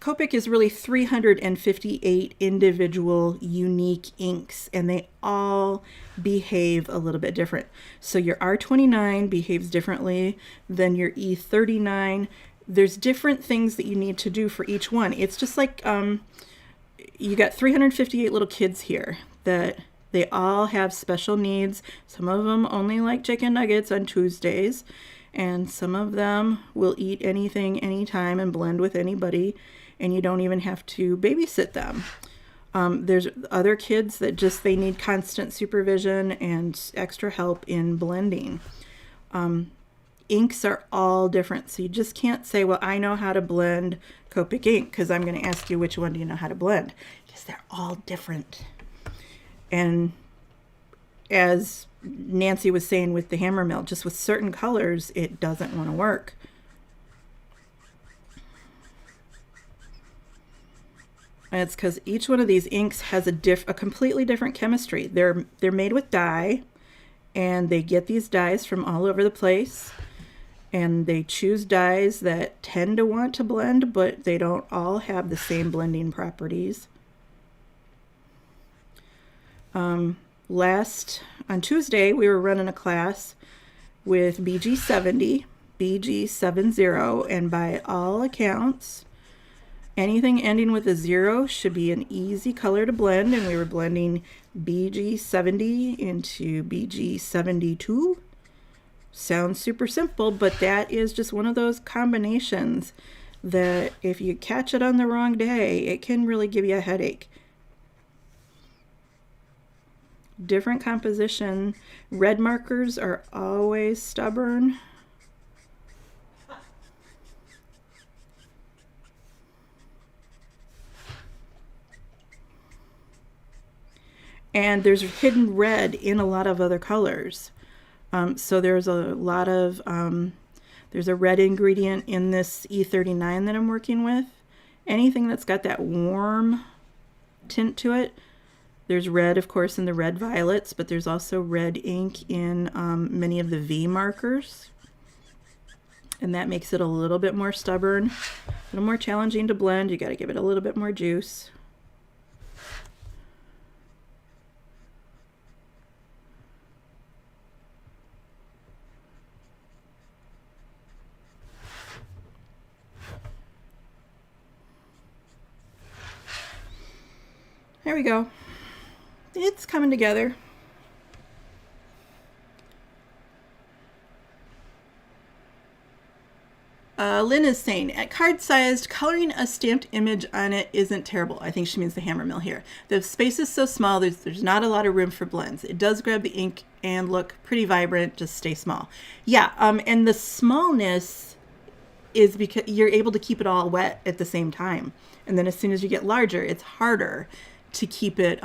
Copic is really 358 individual unique inks, and they all behave a little bit different. So your R29 behaves differently than your E39. There's different things that you need to do for each one. It's just like you got 358 little kids here that they all have special needs. Some of them only like chicken nuggets on Tuesdays, and some of them will eat anything, anytime, and blend with anybody, and you don't even have to babysit them. There's other kids that just, they need constant supervision and extra help in blending. Inks are all different, so you just can't say, well, I know how to blend Copic ink, because I'm going to ask you, which one do you know how to blend? Because they're all different. And as Nancy was saying with the hammer mill, just with certain colors, it doesn't want to work. And it's because each one of these inks has a completely different chemistry. They're made with dye, and they get these dyes from all over the place, and they choose dyes that tend to want to blend, but they don't all have the same blending properties. On Tuesday, we were running a class with BG70. BG70, and by all accounts, anything ending with a 0 should be an easy color to blend, and we were blending BG70 into BG72. Sounds super simple, but that is just one of those combinations that if you catch it on the wrong day, it can really give you a headache. Different composition. Red markers are always stubborn. And there's hidden red in a lot of other colors. So there's a lot of, there's a red ingredient in this E39 that I'm working with. Anything that's got that warm tint to it. There's red, of course, in the red violets, but there's also red ink in many of the V markers. And that makes it a little bit more stubborn, a little more challenging to blend. You got to give it a little bit more juice. There we go. It's coming together. Lynn is saying, at card-sized, coloring a stamped image on it isn't terrible. I think she means the hammer mill here. The space is so small, there's not a lot of room for blends. It does grab the ink and look pretty vibrant, just stay small. Yeah, and the smallness is because you're able to keep it all wet at the same time. And then as soon as you get larger, it's harder to keep it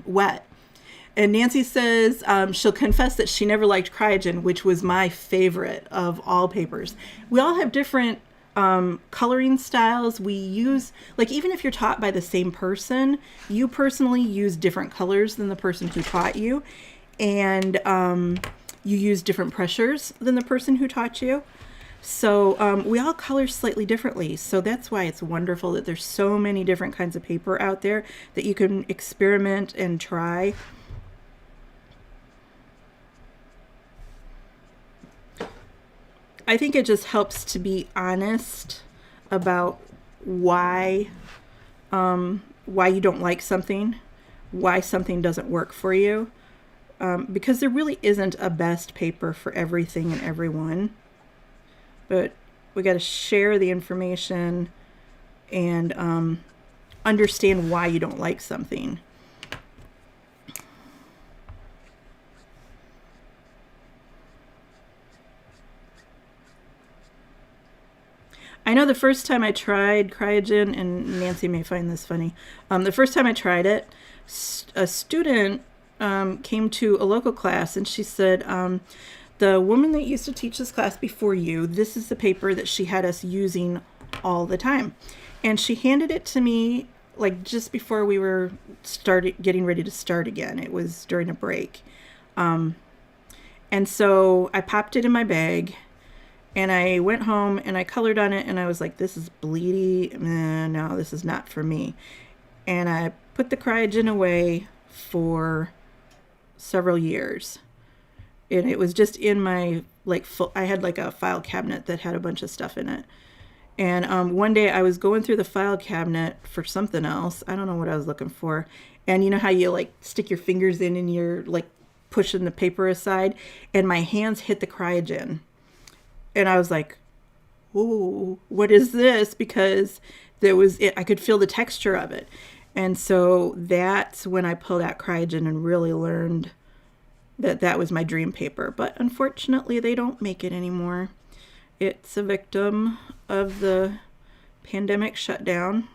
wet. And Nancy says she'll confess that she never liked Cryogen, which was my favorite of all papers. We all have different coloring styles. We use, like, even if you're taught by the same person, you personally use different colors than the person who taught you. And you use different pressures than the person who taught you. So we all color slightly differently. So that's why it's wonderful that there's so many different kinds of paper out there that you can experiment and try. I think it just helps to be honest about why you don't like something, why something doesn't work for you, because there really isn't a best paper for everything and everyone. But we got to share the information and understand why you don't like something. I know the first time I tried Cryogen, and Nancy may find this funny, the first time I tried it, a student came to a local class and she said, the woman that used to teach this class before you, this is the paper that she had us using all the time. And she handed it to me like just before we were getting ready to start again. It was during a break. And so I popped it in my bag. And I went home and I colored on it and I was like, this is bleedy. No, this is not for me. And I put the Cryogen away for several years. And it was just in my, I had like a file cabinet that had a bunch of stuff in it. And one day I was going through the file cabinet for something else. I don't know what I was looking for. And you know how you like stick your fingers in and you're like pushing the paper aside? And my hands hit the Cryogen. And I was like, "Ooh, what is this?" Because I could feel the texture of it. And so that's when I pulled out Cryogen and really learned that that was my dream paper. But unfortunately, they don't make it anymore. It's a victim of the pandemic shutdown.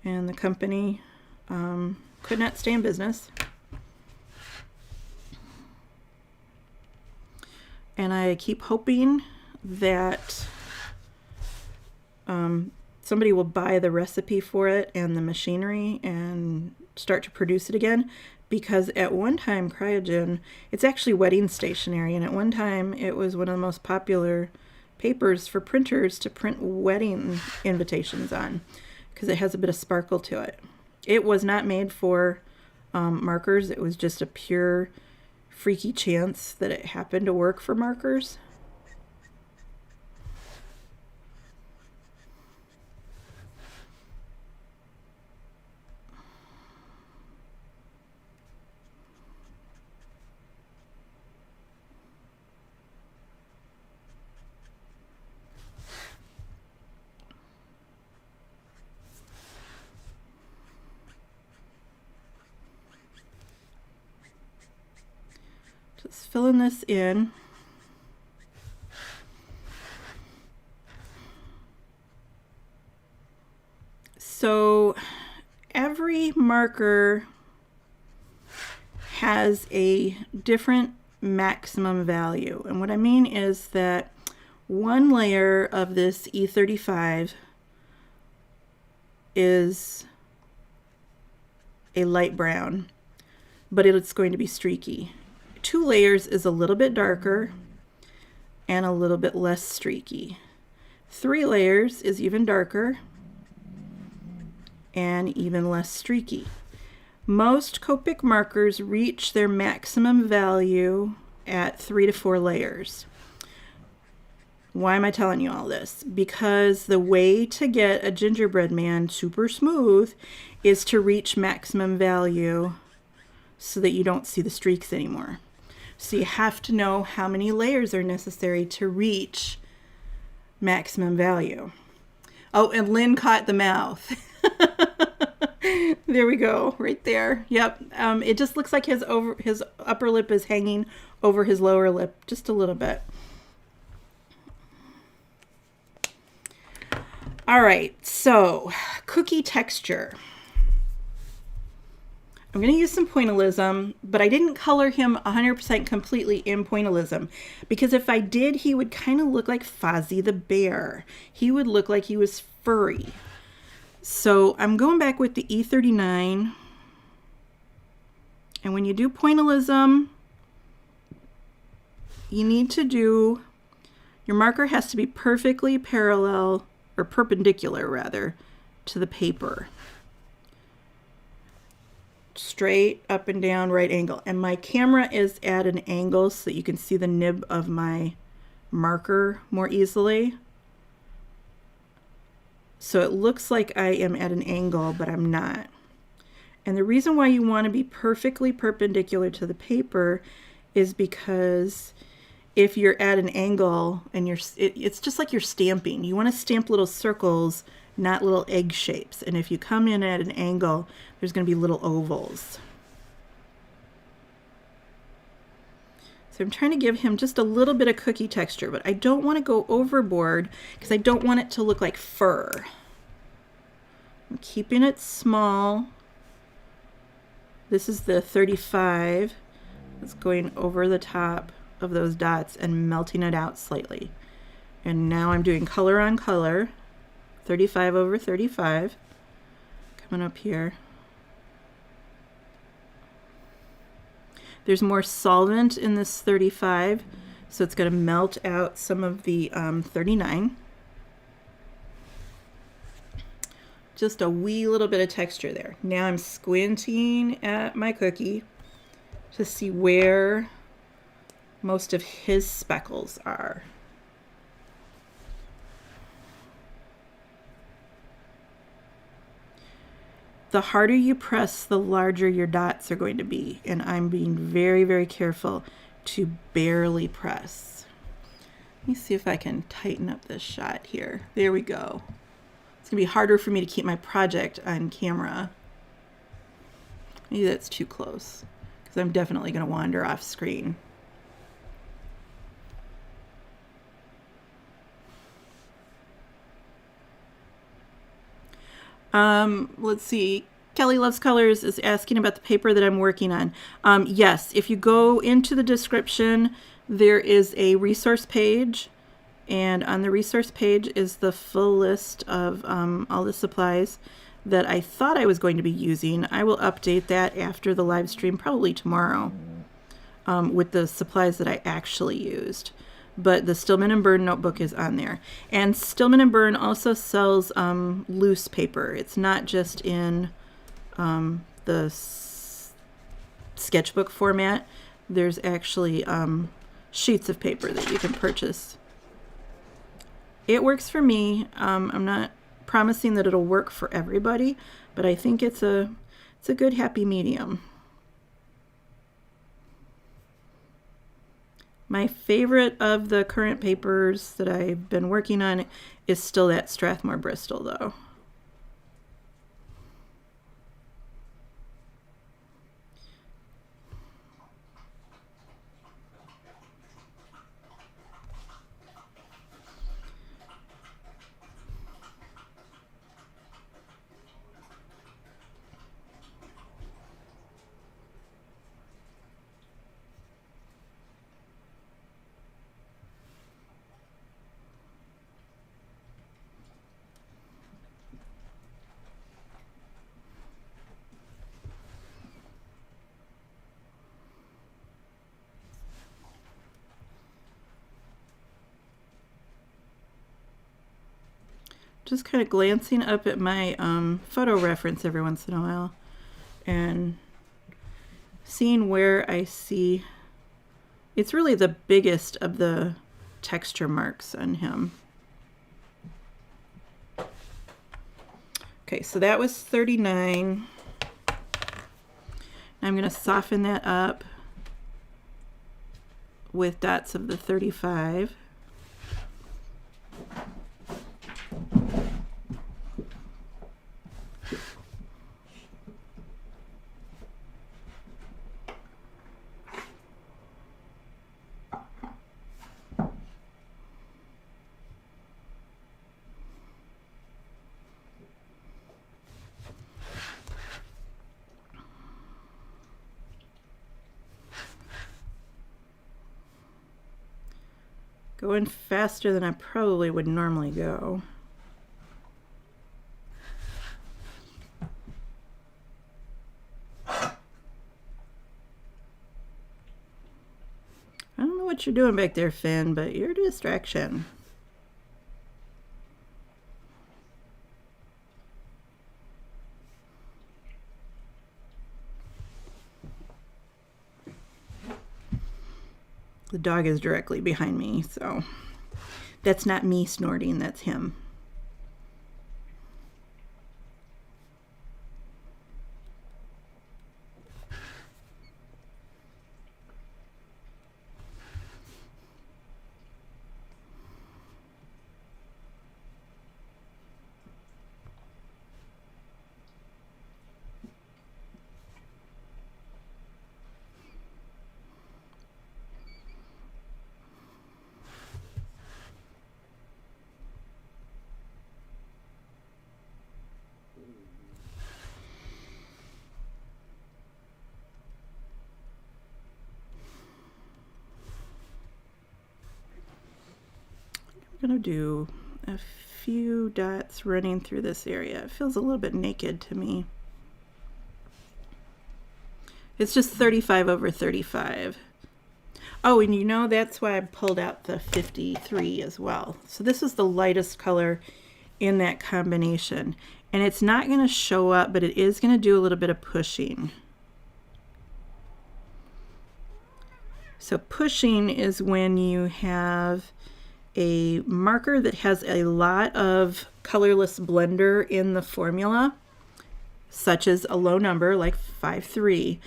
And the company could not stay in business. And I keep hoping that somebody will buy the recipe for it and the machinery and start to produce it again. Because at one time, Cryogen, it's actually wedding stationery. And at one time, it was one of the most popular papers for printers to print wedding invitations on. Because it has a bit of sparkle to it. It was not made for markers. It was just a pure freaky chance that it happened to work for markers. filling this in. So every marker has a different maximum value. And what I mean is that one layer of this E35 is a light brown, but it's going to be streaky. 2 layers is a little bit darker and a little bit less streaky. 3 layers is even darker and even less streaky. Most Copic markers reach their maximum value at 3 to 4 layers. Why am I telling you all this? Because the way to get a gingerbread man super smooth is to reach maximum value so that you don't see the streaks anymore. So you have to know how many layers are necessary to reach maximum value. Oh, and Lynn caught the mouth. There we go, right there. Yep. It just looks like his upper lip is hanging over his lower lip just a little bit. All right, so cookie texture. I'm going to use some pointillism, but I didn't color him 100% completely in pointillism, because if I did, he would kind of look like Fozzie the Bear. He would look like he was furry. So I'm going back with the E39. And when you do pointillism, you need to do, your marker has to be perfectly parallel, or perpendicular rather, to the paper. Straight up and down, right angle. And my camera is at an angle so that you can see the nib of my marker more easily. So it looks like I am at an angle, but I'm not. And the reason why you want to be perfectly perpendicular to the paper is because if you're at an angle and it's just like you're stamping. You want to stamp little circles, not little egg shapes. And if you come in at an angle, there's going to be little ovals. So I'm trying to give him just a little bit of cookie texture, but I don't want to go overboard because I don't want it to look like fur. I'm keeping it small. This is the 35. It's going over the top of those dots and melting it out slightly. And now I'm doing color on color, 35 over 35, coming up here. There's more solvent in this 35, so it's going to melt out some of the 39. Just a wee little bit of texture there. Now I'm squinting at my cookie to see where most of his speckles are. The harder you press, the larger your dots are going to be. And I'm being very, very careful to barely press. Let me see if I can tighten up this shot here. There we go. It's going to be harder for me to keep my project on camera. Maybe that's too close, because I'm definitely going to wander off screen. Let's see. Kelly Loves Colors is asking about the paper that I'm working on. Yes, if you go into the description, there is a resource page, and on the resource page is the full list of all the supplies that I thought I was going to be using. I will update that after the live stream, probably tomorrow, with the supplies that I actually used. But the Stillman & Birn notebook is on there. And Stillman & Birn also sells loose paper. It's not just in the sketchbook format. There's actually sheets of paper that you can purchase. It works for me. I'm not promising that it'll work for everybody, but I think it's a good happy medium. My favorite of the current papers that I've been working on is still that Strathmore Bristol, though. just kind of glancing up at my photo reference every once in a while and seeing where I see. It's really the biggest of the texture marks on him. Okay, so that was 39. I'm going to soften that up with dots of the 35. Going faster than I probably would normally go. I don't know what you're doing back there, Finn, but you're a distraction. The dog is directly behind me, so that's not me snorting, that's him. I'm gonna do a few dots running through this area. It feels a little bit naked to me. It's just 35 over 35. Oh, and you know, that's why I pulled out the 53 as well. So this is the lightest color in that combination. And it's not going to show up, but it is going to do a little bit of pushing. So pushing is when you have a marker that has a lot of colorless blender in the formula, such as a low number like 5-3.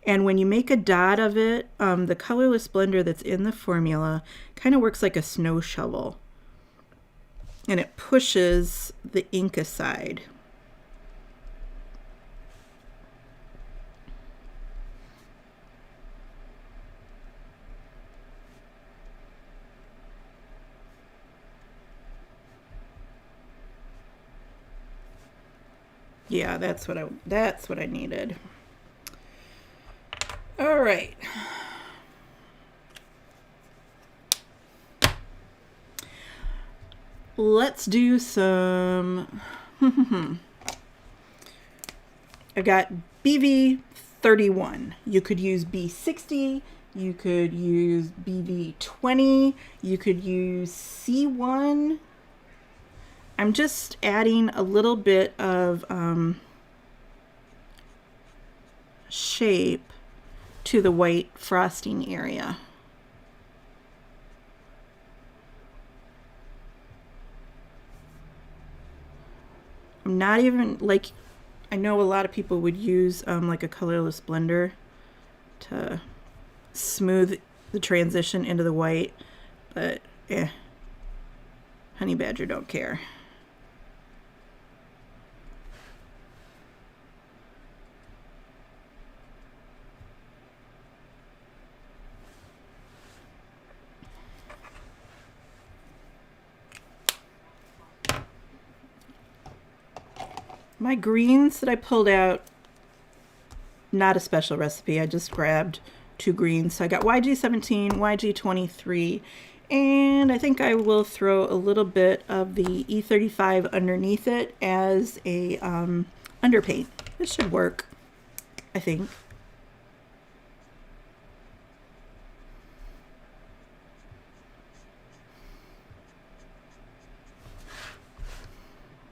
And when you make a dot of it, the colorless blender that's in the formula kind of works like a snow shovel. And it pushes the ink aside. Yeah, that's what I needed. All right. Let's do some I've got BV 31. You could use B60, you could use BV 20, you could use C1. I'm just adding a little bit of shape to the white frosting area. I'm not even, like, I know a lot of people would use like a colorless blender to smooth the transition into the white, but Honey Badger don't care. My greens that I pulled out, not a special recipe. I just grabbed 2 greens. So I got YG17, YG23, and I think I will throw a little bit of the E35 underneath it as a underpaint. This should work, I think.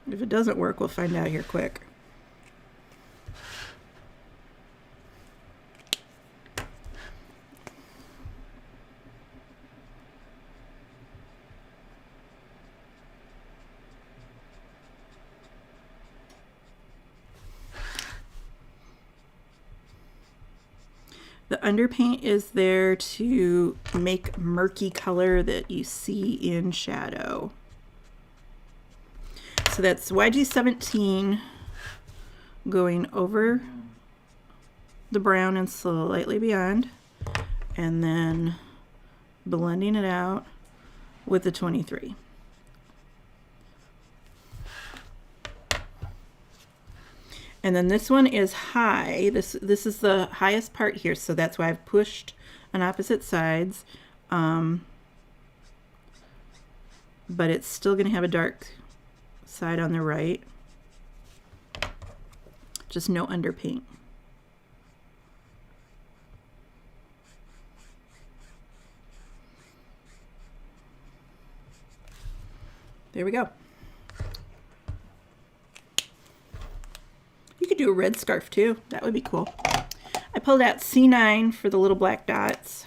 If it doesn't work, we'll find out here quick. The underpaint is there to make murky color that you see in shadow. So that's YG17 going over the brown and slightly beyond, and then blending it out with the 23. And then this one is high. This is the highest part here, so that's why I've pushed on opposite sides. But it's still going to have a dark side on the right. Just no underpaint. There we go. You could do a red scarf too. That would be cool. I pulled out C9 for the little black dots.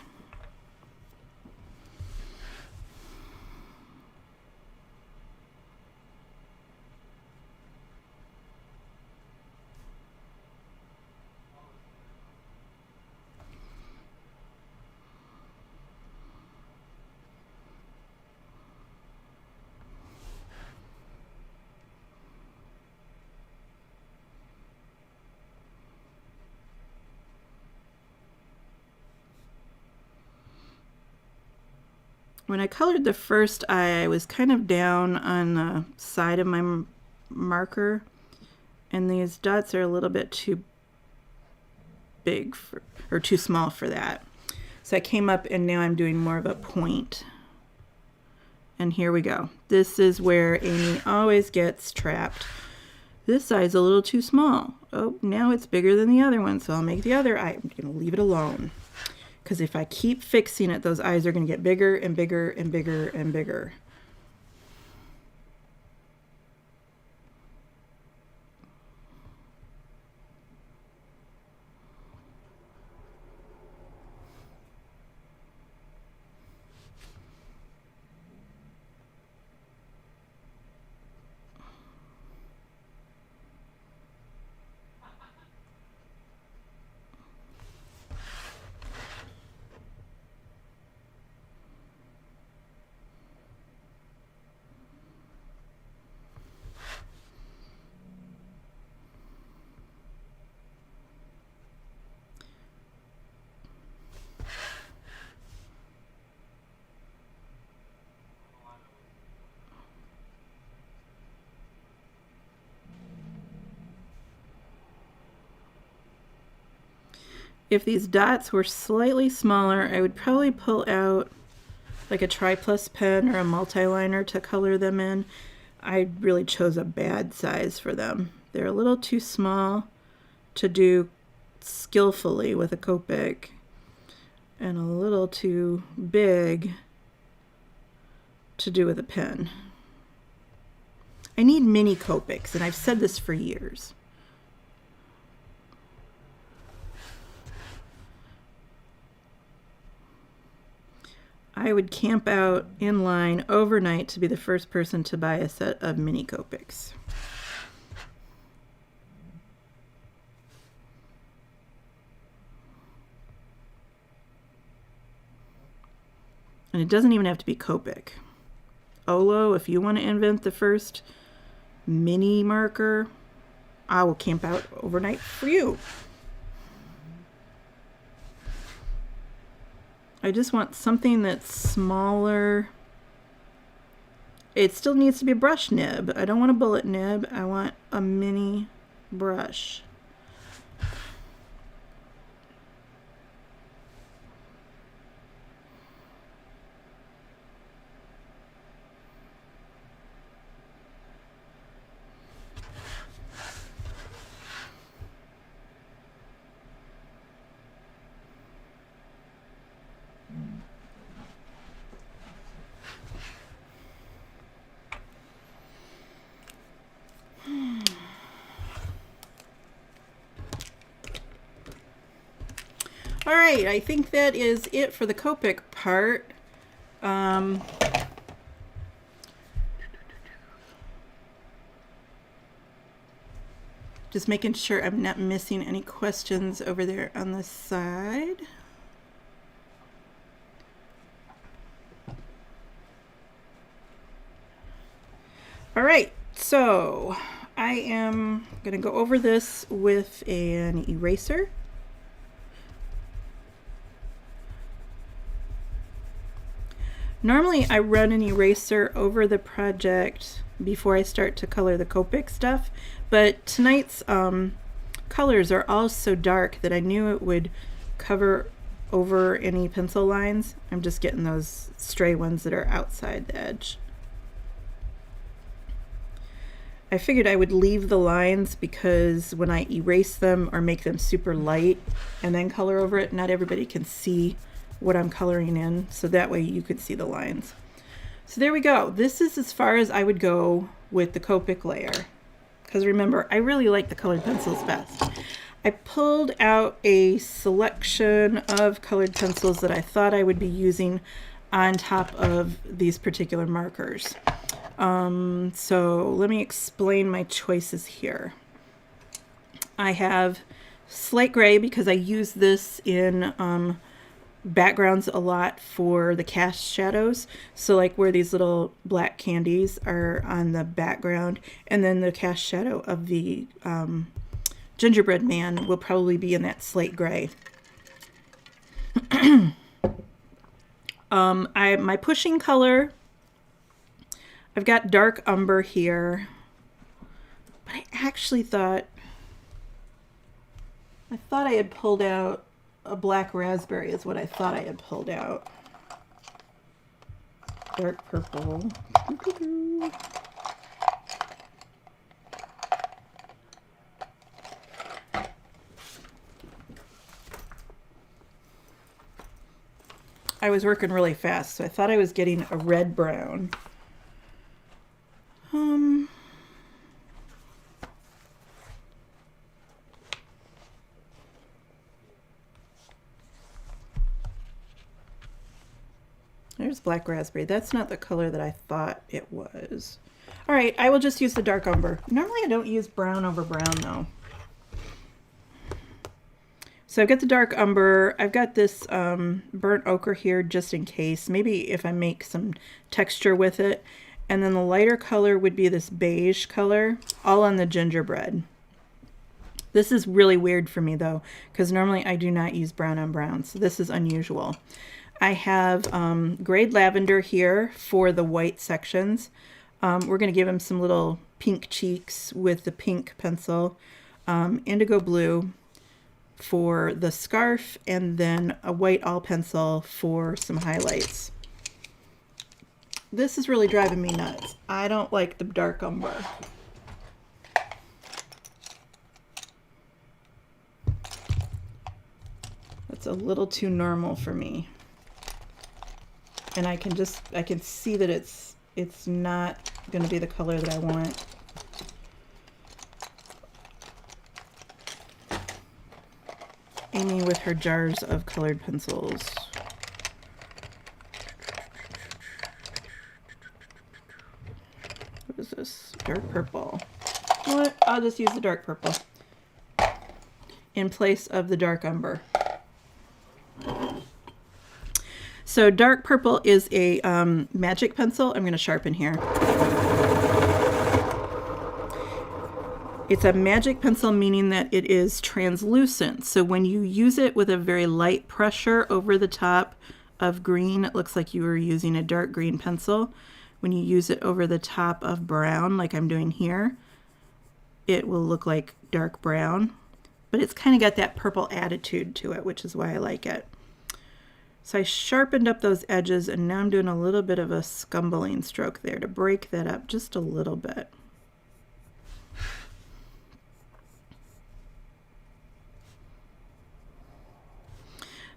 When I colored the first eye, I was kind of down on the side of my marker, and these dots are a little bit too big for, or too small for that. So I came up and now I'm doing more of a point. And here we go. This is where Amy always gets trapped. This eye's a little too small. Oh, now it's bigger than the other one, so I'll make the other eye. I'm gonna leave it alone. Because if I keep fixing it, those eyes are going to get bigger and bigger and bigger and bigger. If these dots were slightly smaller, I would probably pull out like a tri-plus pen or a multi-liner to color them in. I really chose a bad size for them. They're a little too small to do skillfully with a Copic, and a little too big to do with a pen. I need mini Copics, and I've said this for years. I would camp out in line overnight to be the first person to buy a set of mini Copics. And it doesn't even have to be Copic. Olo, if you want to invent the first mini marker, I will camp out overnight for you. I just want something that's smaller. It still needs to be a brush nib. I don't want a bullet nib. I want a mini brush. All right, I think that is it for the Copic part. Just making sure I'm not missing any questions over there on the side. All right, so I am going to go over this with an eraser. Normally I run an eraser over the project before I start to color the Copic stuff, but tonight's colors are all so dark that I knew it would cover over any pencil lines. I'm just getting those stray ones that are outside the edge. I figured I would leave the lines because when I erase them or make them super light and then color over it, not everybody can see what I'm coloring in, so that way you could see the lines. So there we go. This is as far as I would go with the Copic layer, because remember, I really like the colored pencils best. I pulled out a selection of colored pencils that I thought I would be using on top of these particular markers. So let me explain my choices here. I have slate gray because I use this in backgrounds a lot for the cast shadows. So like where these little black candies are on the background, and then the cast shadow of the gingerbread man will probably be in that slate gray. My pushing color, I've got dark umber here, but I actually thought I had pulled out a black raspberry is what I thought I had pulled out. Dark purple. I was working really fast, so I thought I was getting a red brown. There's black raspberry. That's not the color that I thought it was. All right, I will just use the dark umber. Normally I don't use brown over brown though. So I've got the dark umber. I've got this burnt ochre here just in case. Maybe if I make some texture with it. And then the lighter color would be this beige color, all on the gingerbread. This is really weird for me though, because normally I do not use brown on brown, so this is unusual. I have grayed lavender here for the white sections. We're going to give him some little pink cheeks with the pink pencil. Indigo blue for the scarf, and then a white all pencil for some highlights. This is really driving me nuts. I don't like the dark umber. That's a little too normal for me. And I can see that it's not going to be the color that I want. Amy with her jars of colored pencils. What is this? Dark purple. You know what? I'll just use the dark purple in place of the dark umber. So dark purple is a magic pencil. I'm going to sharpen here. It's a magic pencil, meaning that it is translucent. So when you use it with a very light pressure over the top of green, it looks like you were using a dark green pencil. When you use it over the top of brown, like I'm doing here, it will look like dark brown. But it's kind of got that purple attitude to it, which is why I like it. So I sharpened up those edges, and now I'm doing a little bit of a scumbling stroke there to break that up just a little bit.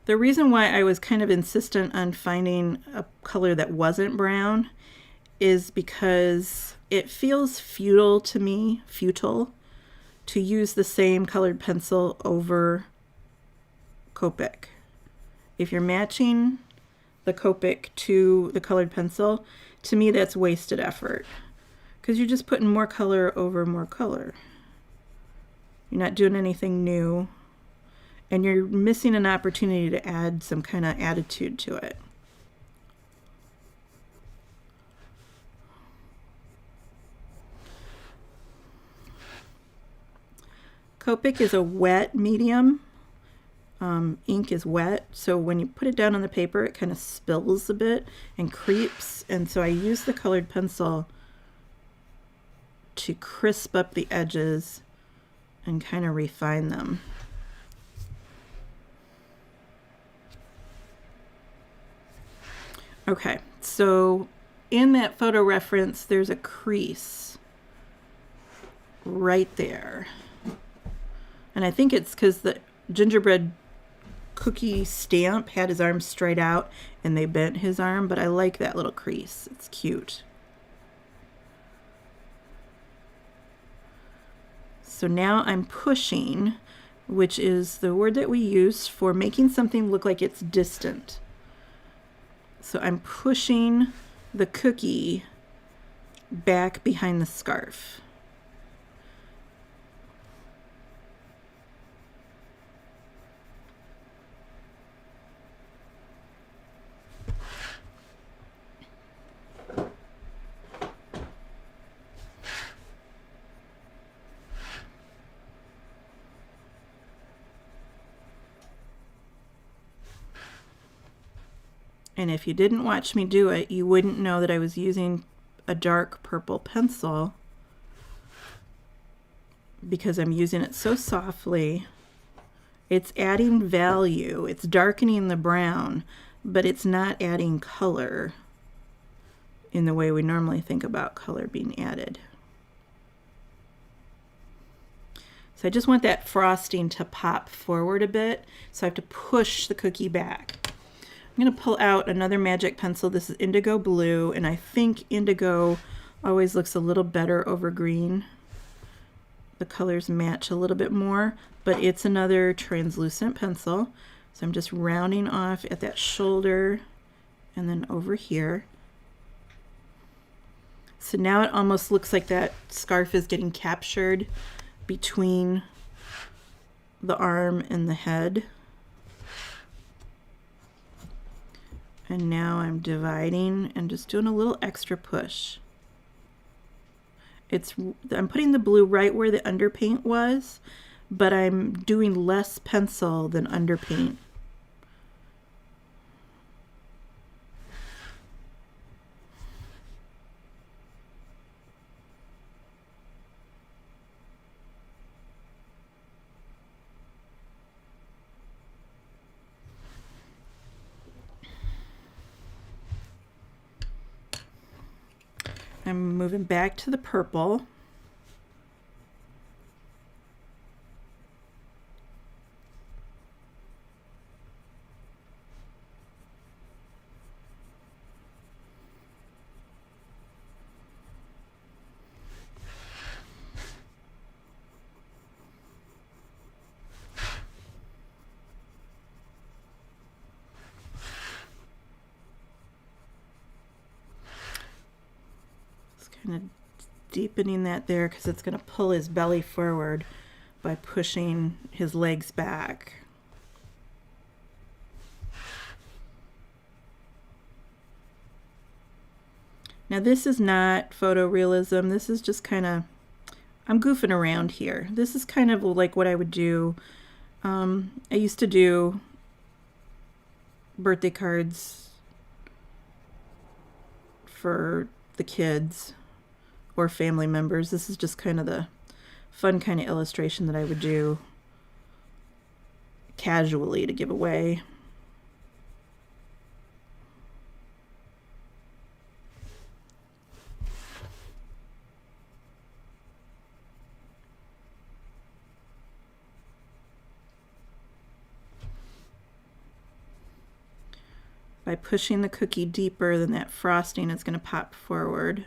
The reason why I was kind of insistent on finding a color that wasn't brown is because it feels futile to me, to use the same colored pencil over Copic. if you're matching the Copic to the colored pencil, to me that's wasted effort, because you're just putting more color over more color. You're not doing anything new, and you're missing an opportunity to add some kind of attitude to it. Copic is a wet medium. Ink is wet, so when you put it down on the paper, it kind of spills a bit and creeps, and so I use the colored pencil to crisp up the edges and kind of refine them. Okay, so in that photo reference, there's a crease right there. And I think it's because the gingerbread cookie stamp had his arm straight out and they bent his arm, but I like that little crease. It's cute. So now I'm pushing, which is the word that we use for making something look like it's distant. So I'm pushing the cookie back behind the scarf. And if you didn't watch me do it, you wouldn't know that I was using a dark purple pencil, because I'm using it so softly. It's adding value. It's darkening the brown, but it's not adding color in the way we normally think about color being added. So I just want that frosting to pop forward a bit, so I have to push the cookie back. I'm going to pull out another magic pencil. This is indigo blue, and I think indigo always looks a little better over green. The colors match a little bit more, but it's another translucent pencil. So I'm just rounding off at that shoulder and then over here. So now it almost looks like that scarf is getting captured between the arm and the head. And now I'm dividing and just doing a little extra push. I'm putting the blue right where the underpaint was, but I'm doing less pencil than underpaint. I'm moving back to the purple. Kind of deepening that there because it's going to pull his belly forward by pushing his legs back. Now this is not photorealism. This is just kind of, I'm goofing around here. This is kind of like what I would do. I used to do birthday cards for the kids or family members. This is just kind of the fun kind of illustration that I would do casually to give away. By pushing the cookie deeper, then that frosting is going to pop forward.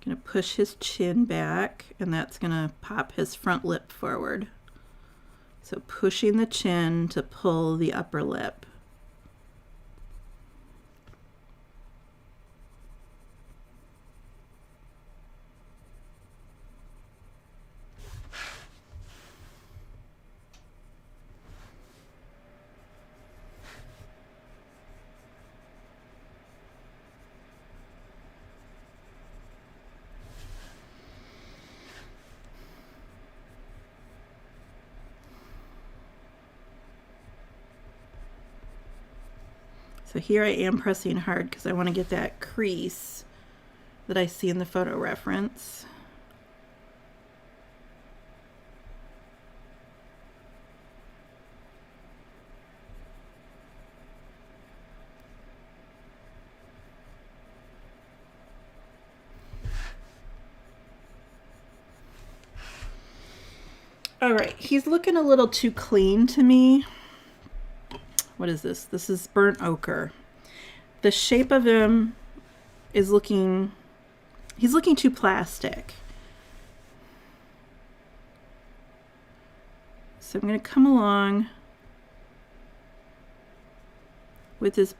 Gonna push his chin back, and that's gonna pop his front lip forward. So pushing the chin to pull the upper lip. So here I am pressing hard because I want to get that crease that I see in the photo reference. All right, he's looking a little too clean to me. What is this? This is burnt ochre. The shape of him is he's looking too plastic. So I'm going to come along with this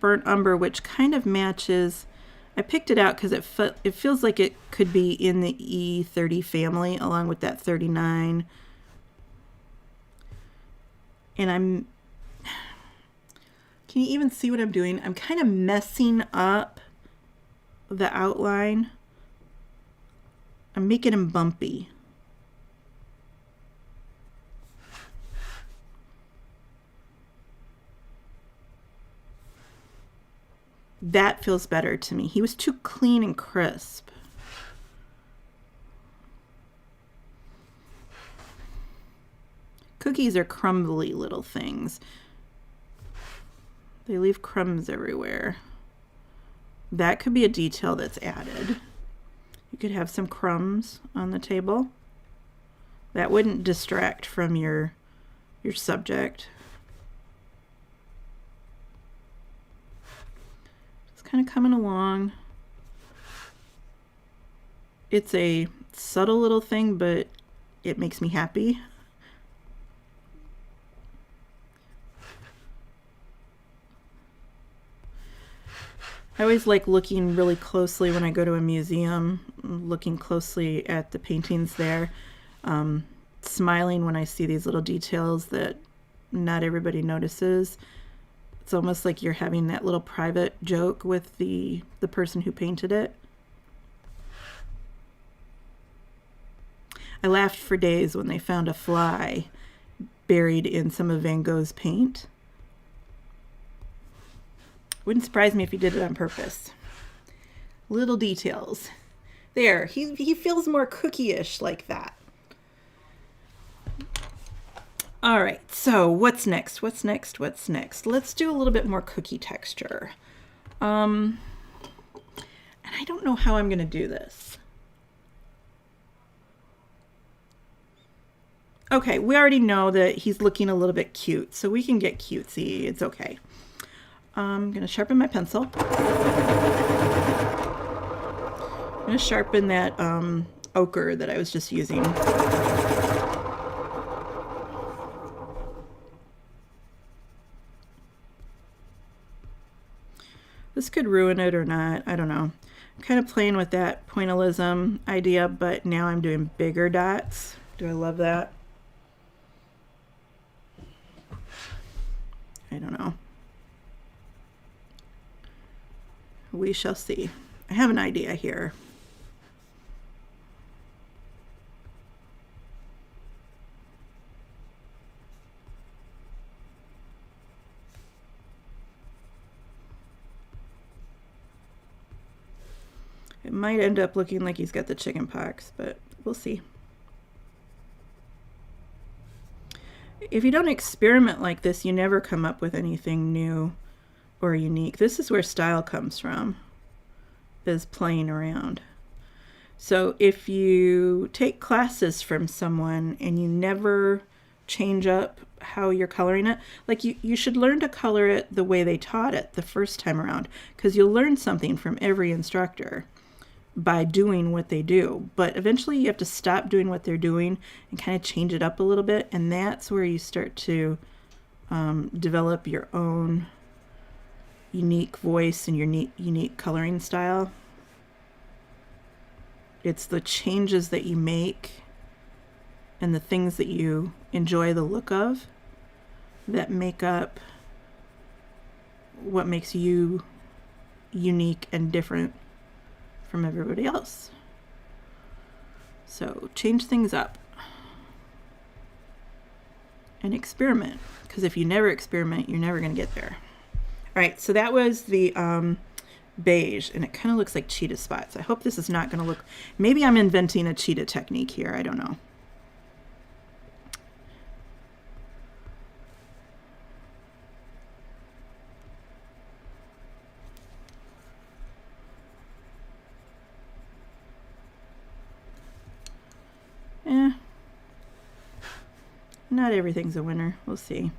burnt umber, which kind of matches. I picked it out because it feels like it could be in the E30 family along with that 39. And can you even see what I'm doing? I'm kind of messing up the outline. I'm making him bumpy. That feels better to me. He was too clean and crisp. Cookies are crumbly little things. They leave crumbs everywhere. That could be a detail that's added. You could have some crumbs on the table. That wouldn't distract from your subject. Just kind of coming along. It's a subtle little thing, but it makes me happy. I always like looking really closely when I go to a museum, looking closely at the paintings there, smiling when I see these little details that not everybody notices. It's almost like you're having that little private joke with the person who painted it. I laughed for days when they found a fly buried in some of Van Gogh's paint. Wouldn't surprise me if he did it on purpose. Little details. There, he feels more cookie-ish like that. All right, so what's next? What's next? What's next? Let's do a little bit more cookie texture. And I don't know how I'm going to do this. Okay, we already know that he's looking a little bit cute, so we can get cutesy. It's okay. I'm going to sharpen my pencil. I'm going to sharpen that ochre that I was just using. This could ruin it or not. I don't know. I'm kind of playing with that pointillism idea, but now I'm doing bigger dots. Do I love that? I don't know. We shall see. I have an idea here. It might end up looking like he's got the chicken pox, but we'll see. If you don't experiment like this, you never come up with anything new or unique. This is where style comes from, is playing around. So if you take classes from someone and you never change up how you're coloring it, like you should learn to color it the way they taught it the first time around, because you'll learn something from every instructor. by doing what they do. But eventually you have to stop doing what they're doing and kind of change it up a little bit. And that's where you start to develop your own unique voice and your unique coloring style. It's the changes that you make and the things that you enjoy the look of that make up what makes you unique and different from everybody else. So change things up and experiment, because if you never experiment, you're never going to get there. All right, so that was the beige, and it kind of looks like cheetah spots. I hope this is not going to look, maybe I'm inventing a cheetah technique here, I don't know. Not everything's a winner. We'll see.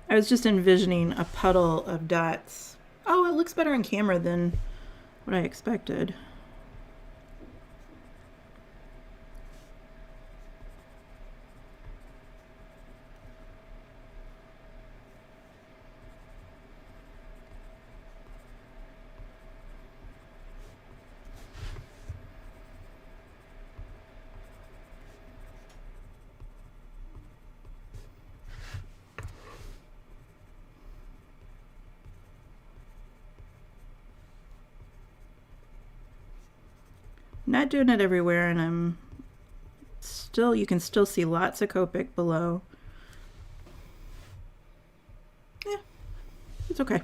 I was just envisioning a puddle of dots. Oh, it looks better on camera than what I expected. Not doing it everywhere, and I'm still, you can still see lots of Copic below. Yeah, it's okay.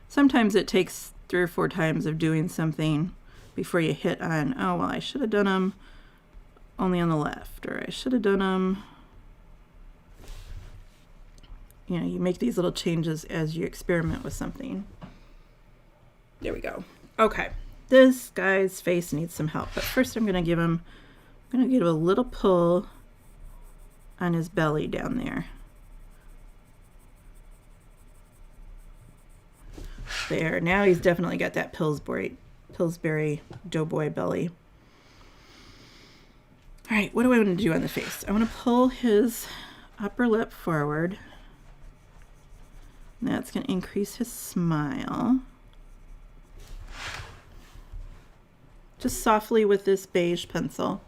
Sometimes it takes 3 or 4 times of doing something before you hit on, oh, well, I should have done them only on the left, or I should have done them. You know, you make these little changes as you experiment with something. There we go. Okay, this guy's face needs some help, but first I'm gonna give him a little pull on his belly down there. There, now he's definitely got that Pillsbury Doughboy belly. All right, what do I want to do on the face? I want to pull his upper lip forward. That's going to increase his smile. Just softly with this beige pencil.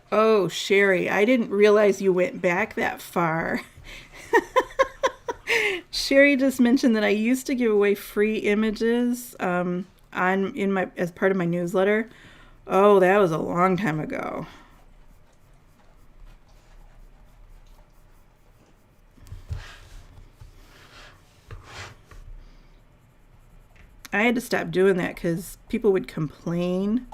Oh, Sherry, I didn't realize you went back that far. Sherry just mentioned that I used to give away free images as part of my newsletter. Oh, that was a long time ago. I had to stop doing that because people would complain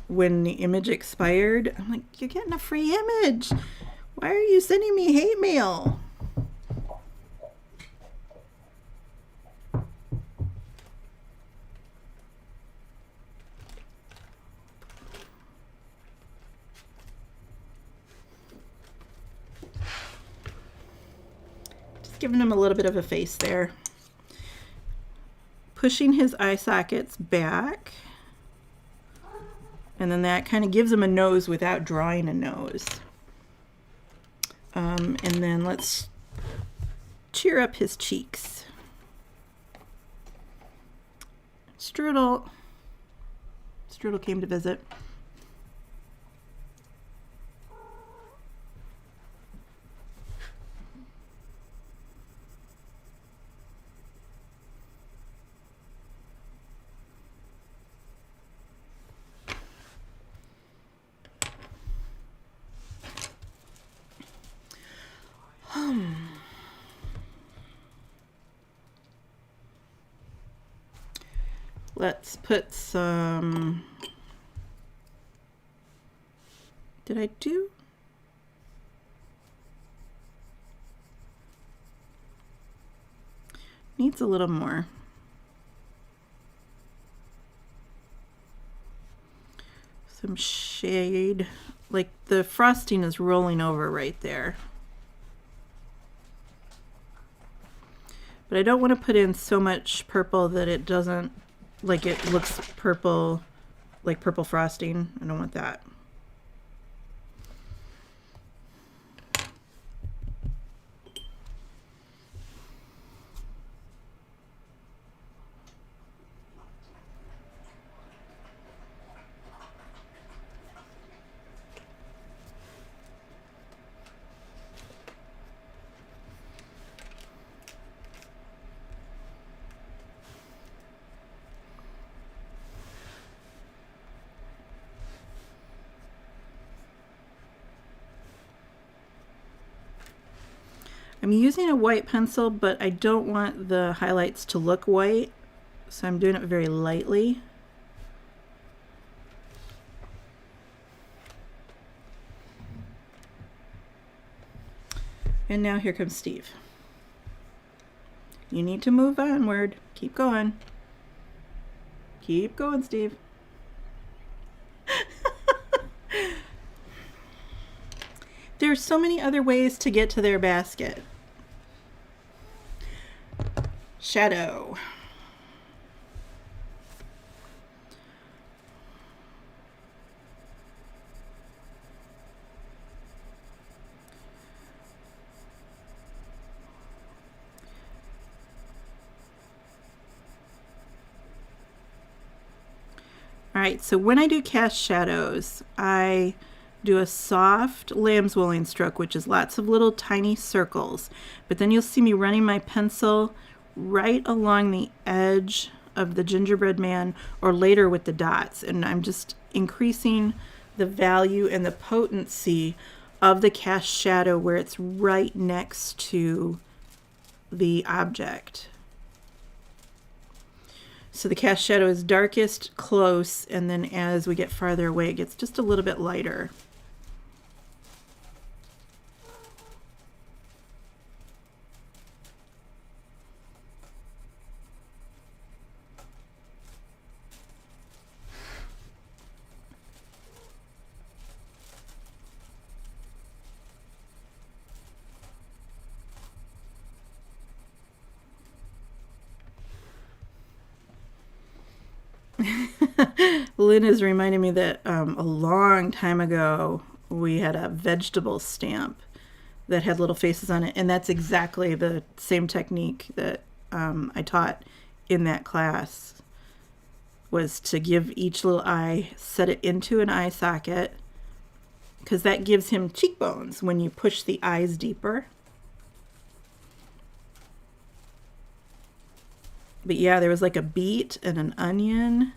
when the image expired. I'm like, you're getting a free image. Why are you sending me hate mail? Just giving him a little bit of a face there. Pushing his eye sockets back. And then that kind of gives him a nose without drawing a nose. And then let's cheer up his cheeks. Strudel came to visit. Let's put some, did I do? Needs a little more. some shade. Like the frosting is rolling over right there. But I don't want to put in so much purple that it doesn't, like it looks purple, like purple frosting. I don't want that. I'm using a white pencil, but I don't want the highlights to look white, so I'm doing it very lightly. And now here comes Steve. You need to move onward. Keep going. Keep going, Steve. There's so many other ways to get to their basket. Shadow. All right, so when I do cast shadows, I do a soft lambswooling stroke, which is lots of little tiny circles. But then you'll see me running my pencil right along the edge of the gingerbread man, or later with the dots. And I'm just increasing the value and the potency of the cast shadow where it's right next to the object. So the cast shadow is darkest close, and then as we get farther away, it gets just a little bit lighter. Lynn is reminding me that a long time ago we had a vegetable stamp that had little faces on it, and that's exactly the same technique that I taught in that class, was to give each little eye, set it into an eye socket, because that gives him cheekbones when you push the eyes deeper. But yeah, there was like a beet and an onion.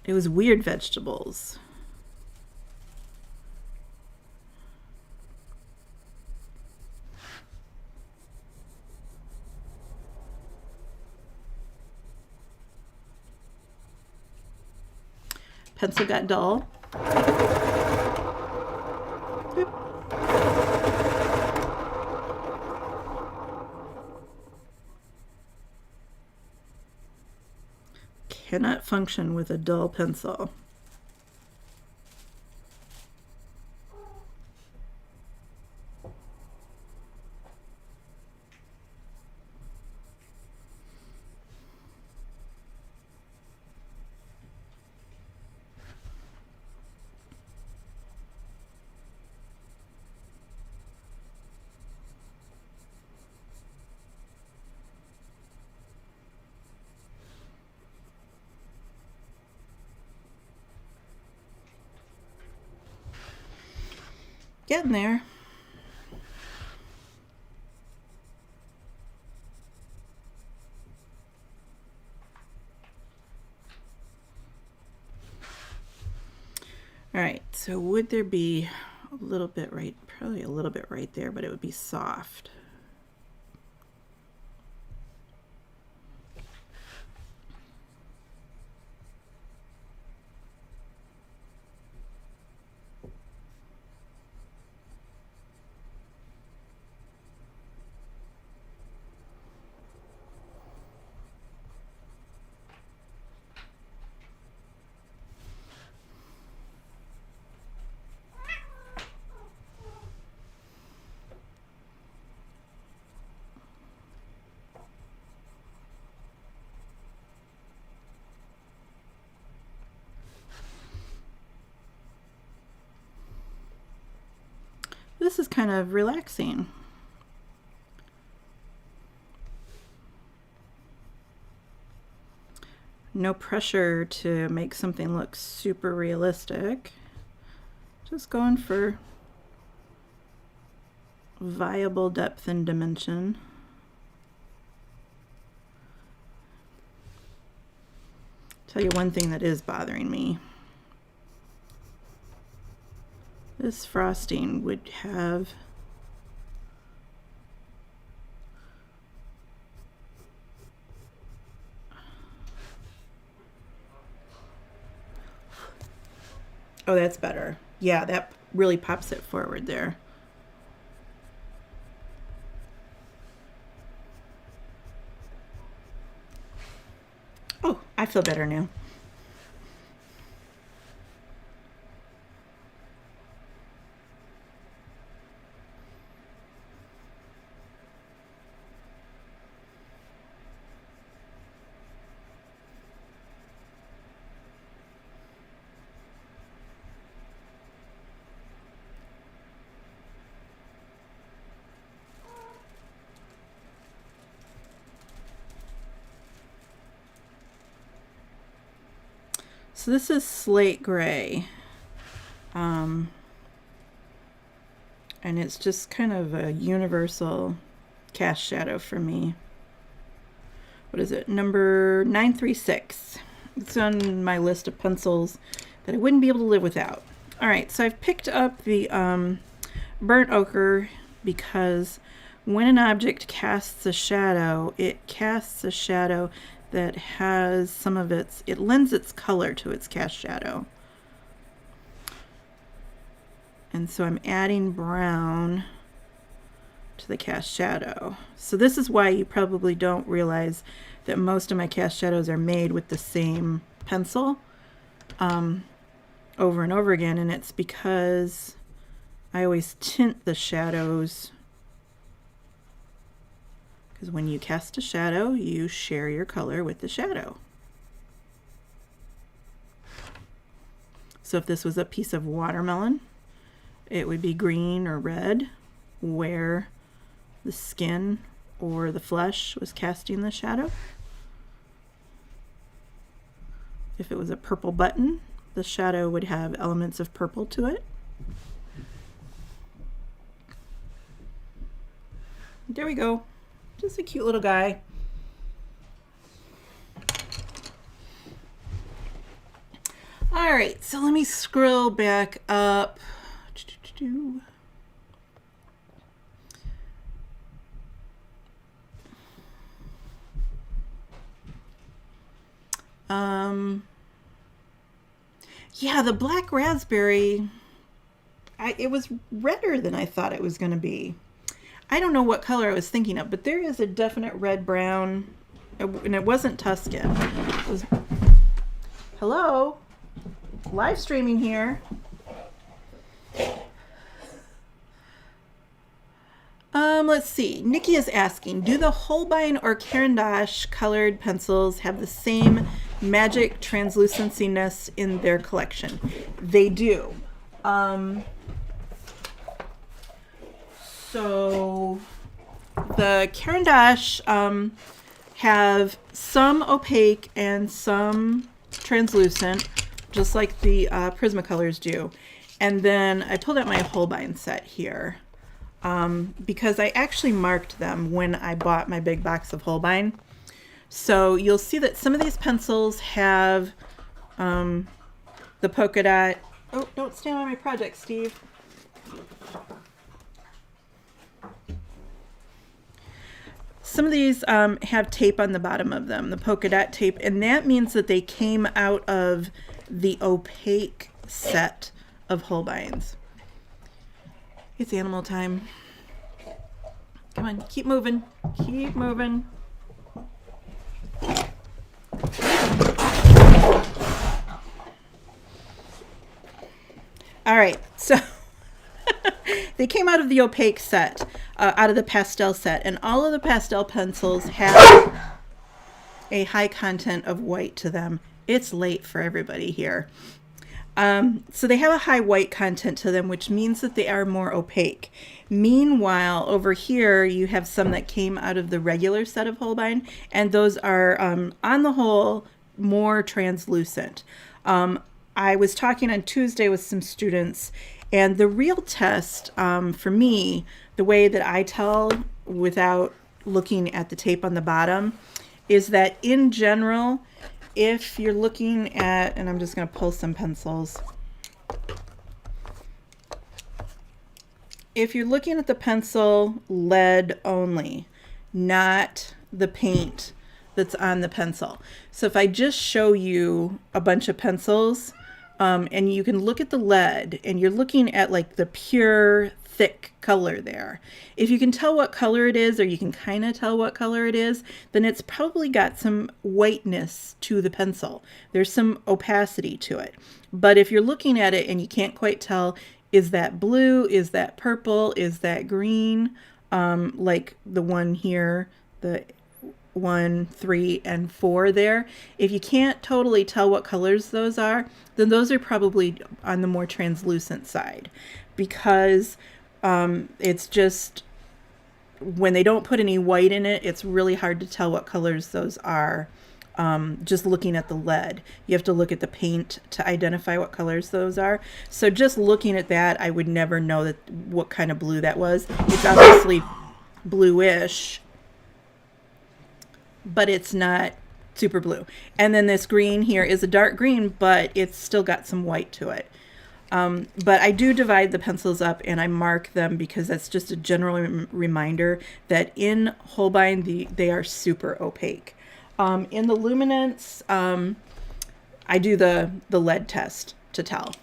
It was weird vegetables. Pencil got dull. Oop. Cannot function with a dull pencil. Getting there. All right, so would there be a little bit right, probably a little bit right there, but it would be soft. is kind of relaxing. No pressure to make something look super realistic. Just going for viable depth and dimension. Tell you one thing that is bothering me. This frosting would have oh, that's better. Yeah, that really pops it forward there. Oh, I feel better now. So this is slate gray, and it's just kind of a universal cast shadow for me. What is it? Number 936. It's on my list of pencils that I wouldn't be able to live without. All right, so I've picked up the burnt ochre because when an object casts a shadow, it casts a shadow that has some of it lends its color to its cast shadow. And so I'm adding brown to the cast shadow. So this is why you probably don't realize that most of my cast shadows are made with the same pencil over and over again, and it's because I always tint the shadows. Because when you cast a shadow, you share your color with the shadow. So if this was a piece of watermelon, it would be green or red, where the skin or the flesh was casting the shadow. If it was a purple button, the shadow would have elements of purple to it. There we go. Just a cute little guy. All right, so let me scroll back up. Yeah, the black raspberry, it was redder than I thought it was going to be. I don't know what color I was thinking of, but there is a definite red-brown, and it wasn't Tuscan. It was, hello? Live streaming here. Let's see. Nikki is asking, do the Holbein or Caran d'Ache colored pencils have the same magic translucenciness in their collection? They do. So the Caran d'Ache have some opaque and some translucent, just like the Prismacolors do. And then I pulled out my Holbein set here because I actually marked them when I bought my big box of Holbein. So you'll see that some of these pencils have the polka dot. Oh, don't stand on my project, Steve. Some of these have tape on the bottom of them, the polka dot tape, and that means that they came out of the opaque set of Holbeins. It's animal time. Come on, keep moving. Keep moving. All right, so they came out of the opaque set, out of the pastel set, and all of the pastel pencils have a high content of white to them. It's late for everybody here. So they have a high white content to them, which means that they are more opaque. Meanwhile, over here, you have some that came out of the regular set of Holbein, and those are, on the whole, more translucent. I was talking on Tuesday with some students, and the real test, for me, the way that I tell without looking at the tape on the bottom, is that in general, if you're looking at, and I'm just going to pull some pencils. If you're looking at the pencil lead only, not the paint that's on the pencil. So if I just show you a bunch of pencils, and you can look at the lead, and you're looking at like the pure thick color there. If you can tell what color it is, or you can kind of tell what color it is, then it's probably got some whiteness to the pencil. There's some opacity to it. But if you're looking at it and you can't quite tell, is that blue, is that purple, is that green, like the one here, the 1, 3, and 4 there. If you can't totally tell what colors those are, then those are probably on the more translucent side, because it's just, when they don't put any white in it, it's really hard to tell what colors those are. Just looking at the lead, you have to look at the paint to identify what colors those are. So just looking at that, I would never know that what kind of blue that was. It's obviously bluish, but it's not super blue. And then this green here is a dark green, but it's still got some white to it. But I do divide the pencils up and I mark them, because that's just a general reminder that in Holbein, they are super opaque. In the luminance, I do the lead test to tell.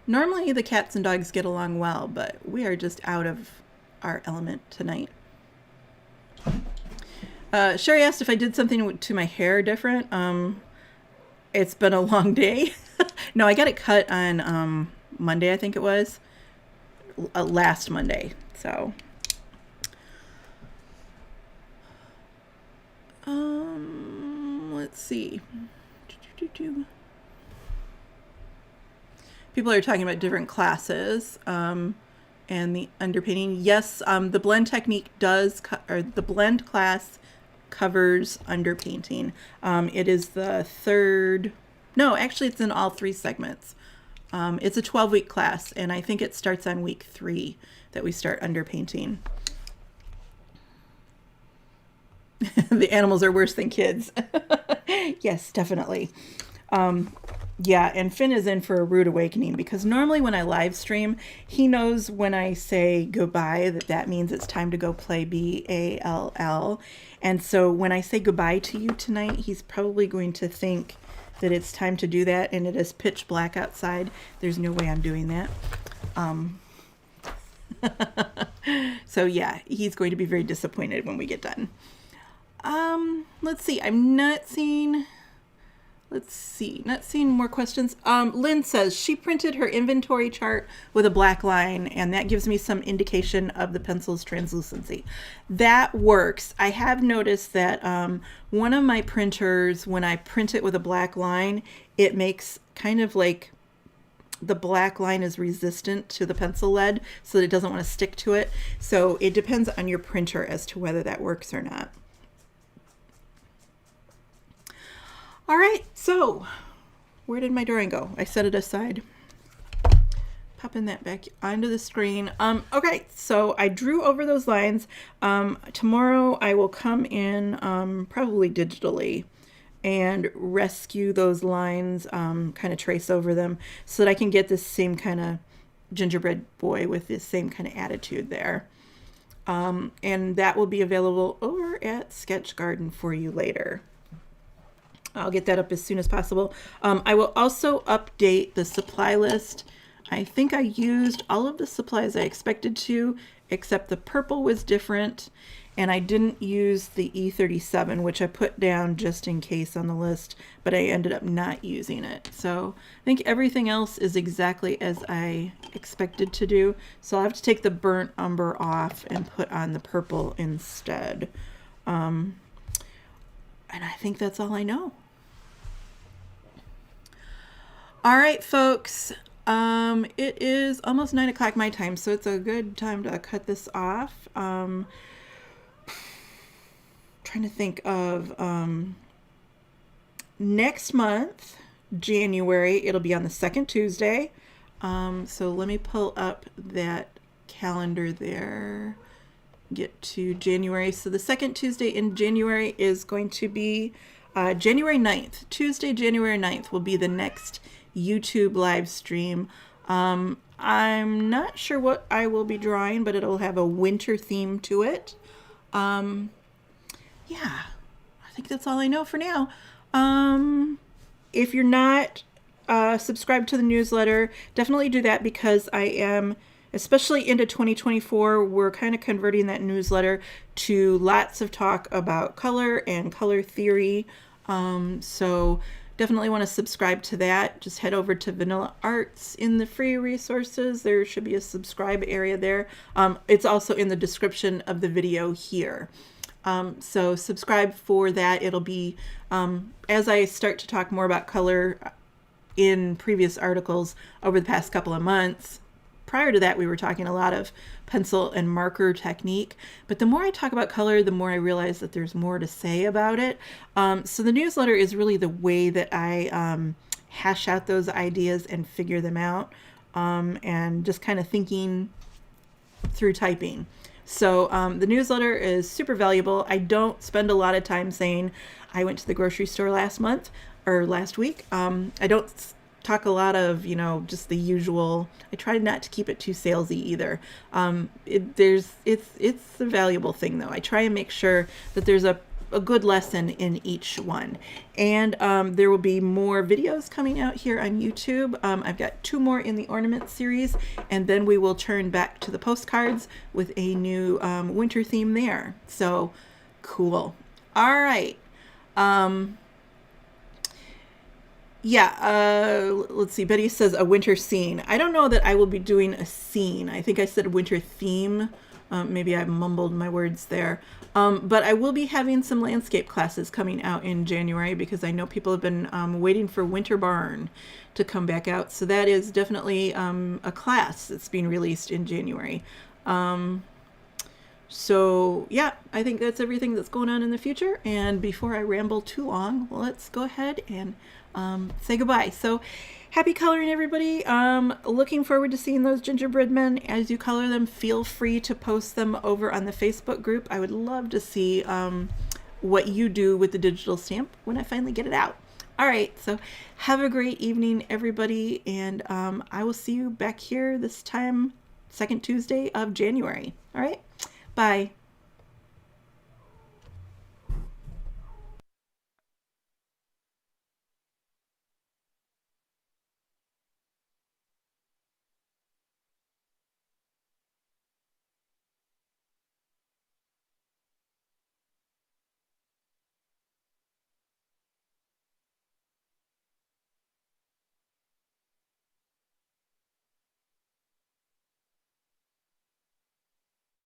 Normally the cats and dogs get along well, but we are just out of our element tonight. Sherry asked if I did something to my hair different. It's been a long day. No, I got it cut on Monday, I think it was. Last Monday. So, let's see. People are talking about different classes and the underpainting. Yes, the blend technique does, or the blend class covers underpainting. It is the third, no, actually it's in all 3 segments. It's a 12-week class, and I think it starts on week 3 that we start underpainting. The animals are worse than kids. Yes, definitely. Yeah, and Finn is in for a rude awakening, because normally when I live stream, he knows when I say goodbye that means it's time to go play BALL. And so when I say goodbye to you tonight, he's probably going to think that it's time to do that, and it is pitch black outside. There's no way I'm doing that. So yeah, he's going to be very disappointed when we get done. Let's see. I'm not seeing... not seeing more questions. Lynn says she printed her inventory chart with a black line, and that gives me some indication of the pencil's translucency. That works. I have noticed that one of my printers, when I print it with a black line, it makes kind of like the black line is resistant to the pencil lead, so that it doesn't want to stick to it. So it depends on your printer as to whether that works or not. All right, so where did my drawing go? I set it aside. Popping that back onto the screen. Okay, so I drew over those lines. Tomorrow I will come in, probably digitally, and rescue those lines, kind of trace over them, so that I can get this same kind of gingerbread boy with this same kind of attitude there. And that will be available over at Sketch Garden for you later. I'll get that up as soon as possible. I will also update the supply list. I think I used all of the supplies I expected to, except the purple was different, and I didn't use the E37, which I put down just in case on the list, but I ended up not using it. So I think everything else is exactly as I expected to do. So I'll have to take the burnt umber off and put on the purple instead. And I think that's all I know. All right, folks. It is almost 9 o'clock my time, so it's a good time to cut this off. Trying to think of next month, January, it'll be on the second Tuesday. So let me pull up that calendar there. Get to January. So the second Tuesday in January is going to be January 9th. Tuesday, January 9th will be the next YouTube live stream. I'm not sure what I will be drawing, but it'll have a winter theme to it. Yeah, I think that's all I know for now. If you're not subscribed to the newsletter, definitely do that, because I am, especially into 2024, we're kind of converting that newsletter to lots of talk about color and color theory. So definitely want to subscribe to that. Just head over to Vanilla Arts in the free resources. There should be a subscribe area there. It's also in the description of the video here. So subscribe for that. It'll be, as I start to talk more about color in previous articles over the past couple of months. Prior to that, we were talking a lot of pencil and marker technique, but the more I talk about color, the more I realize that there's more to say about it. So the newsletter is really the way that I hash out those ideas and figure them out, and just kind of thinking through typing. So the newsletter is super valuable. I don't spend a lot of time saying I went to the grocery store last week. I don't talk a lot of, just the usual. I try not to keep it too salesy either. It's a valuable thing though. I try and make sure that there's a good lesson in each one. And there will be more videos coming out here on YouTube. I've got 2 more in the ornament series, and then we will turn back to the postcards with a new winter theme there. So cool. All right. Let's see. Betty says a winter scene. I don't know that I will be doing a scene. I think I said winter theme. Maybe I mumbled my words there. But I will be having some landscape classes coming out in January, because I know people have been waiting for Winter Barn to come back out. So that is definitely a class that's being released in January. So yeah, I think that's everything that's going on in the future. And before I ramble too long, let's go ahead and say goodbye. So happy coloring, everybody. Looking forward to seeing those gingerbread men as you color them. Feel free to post them over on the Facebook group. I would love to see what you do with the digital stamp when I finally get it out. All right, so have a great evening, everybody, and I will see you back here this time, second Tuesday of January. All right, bye.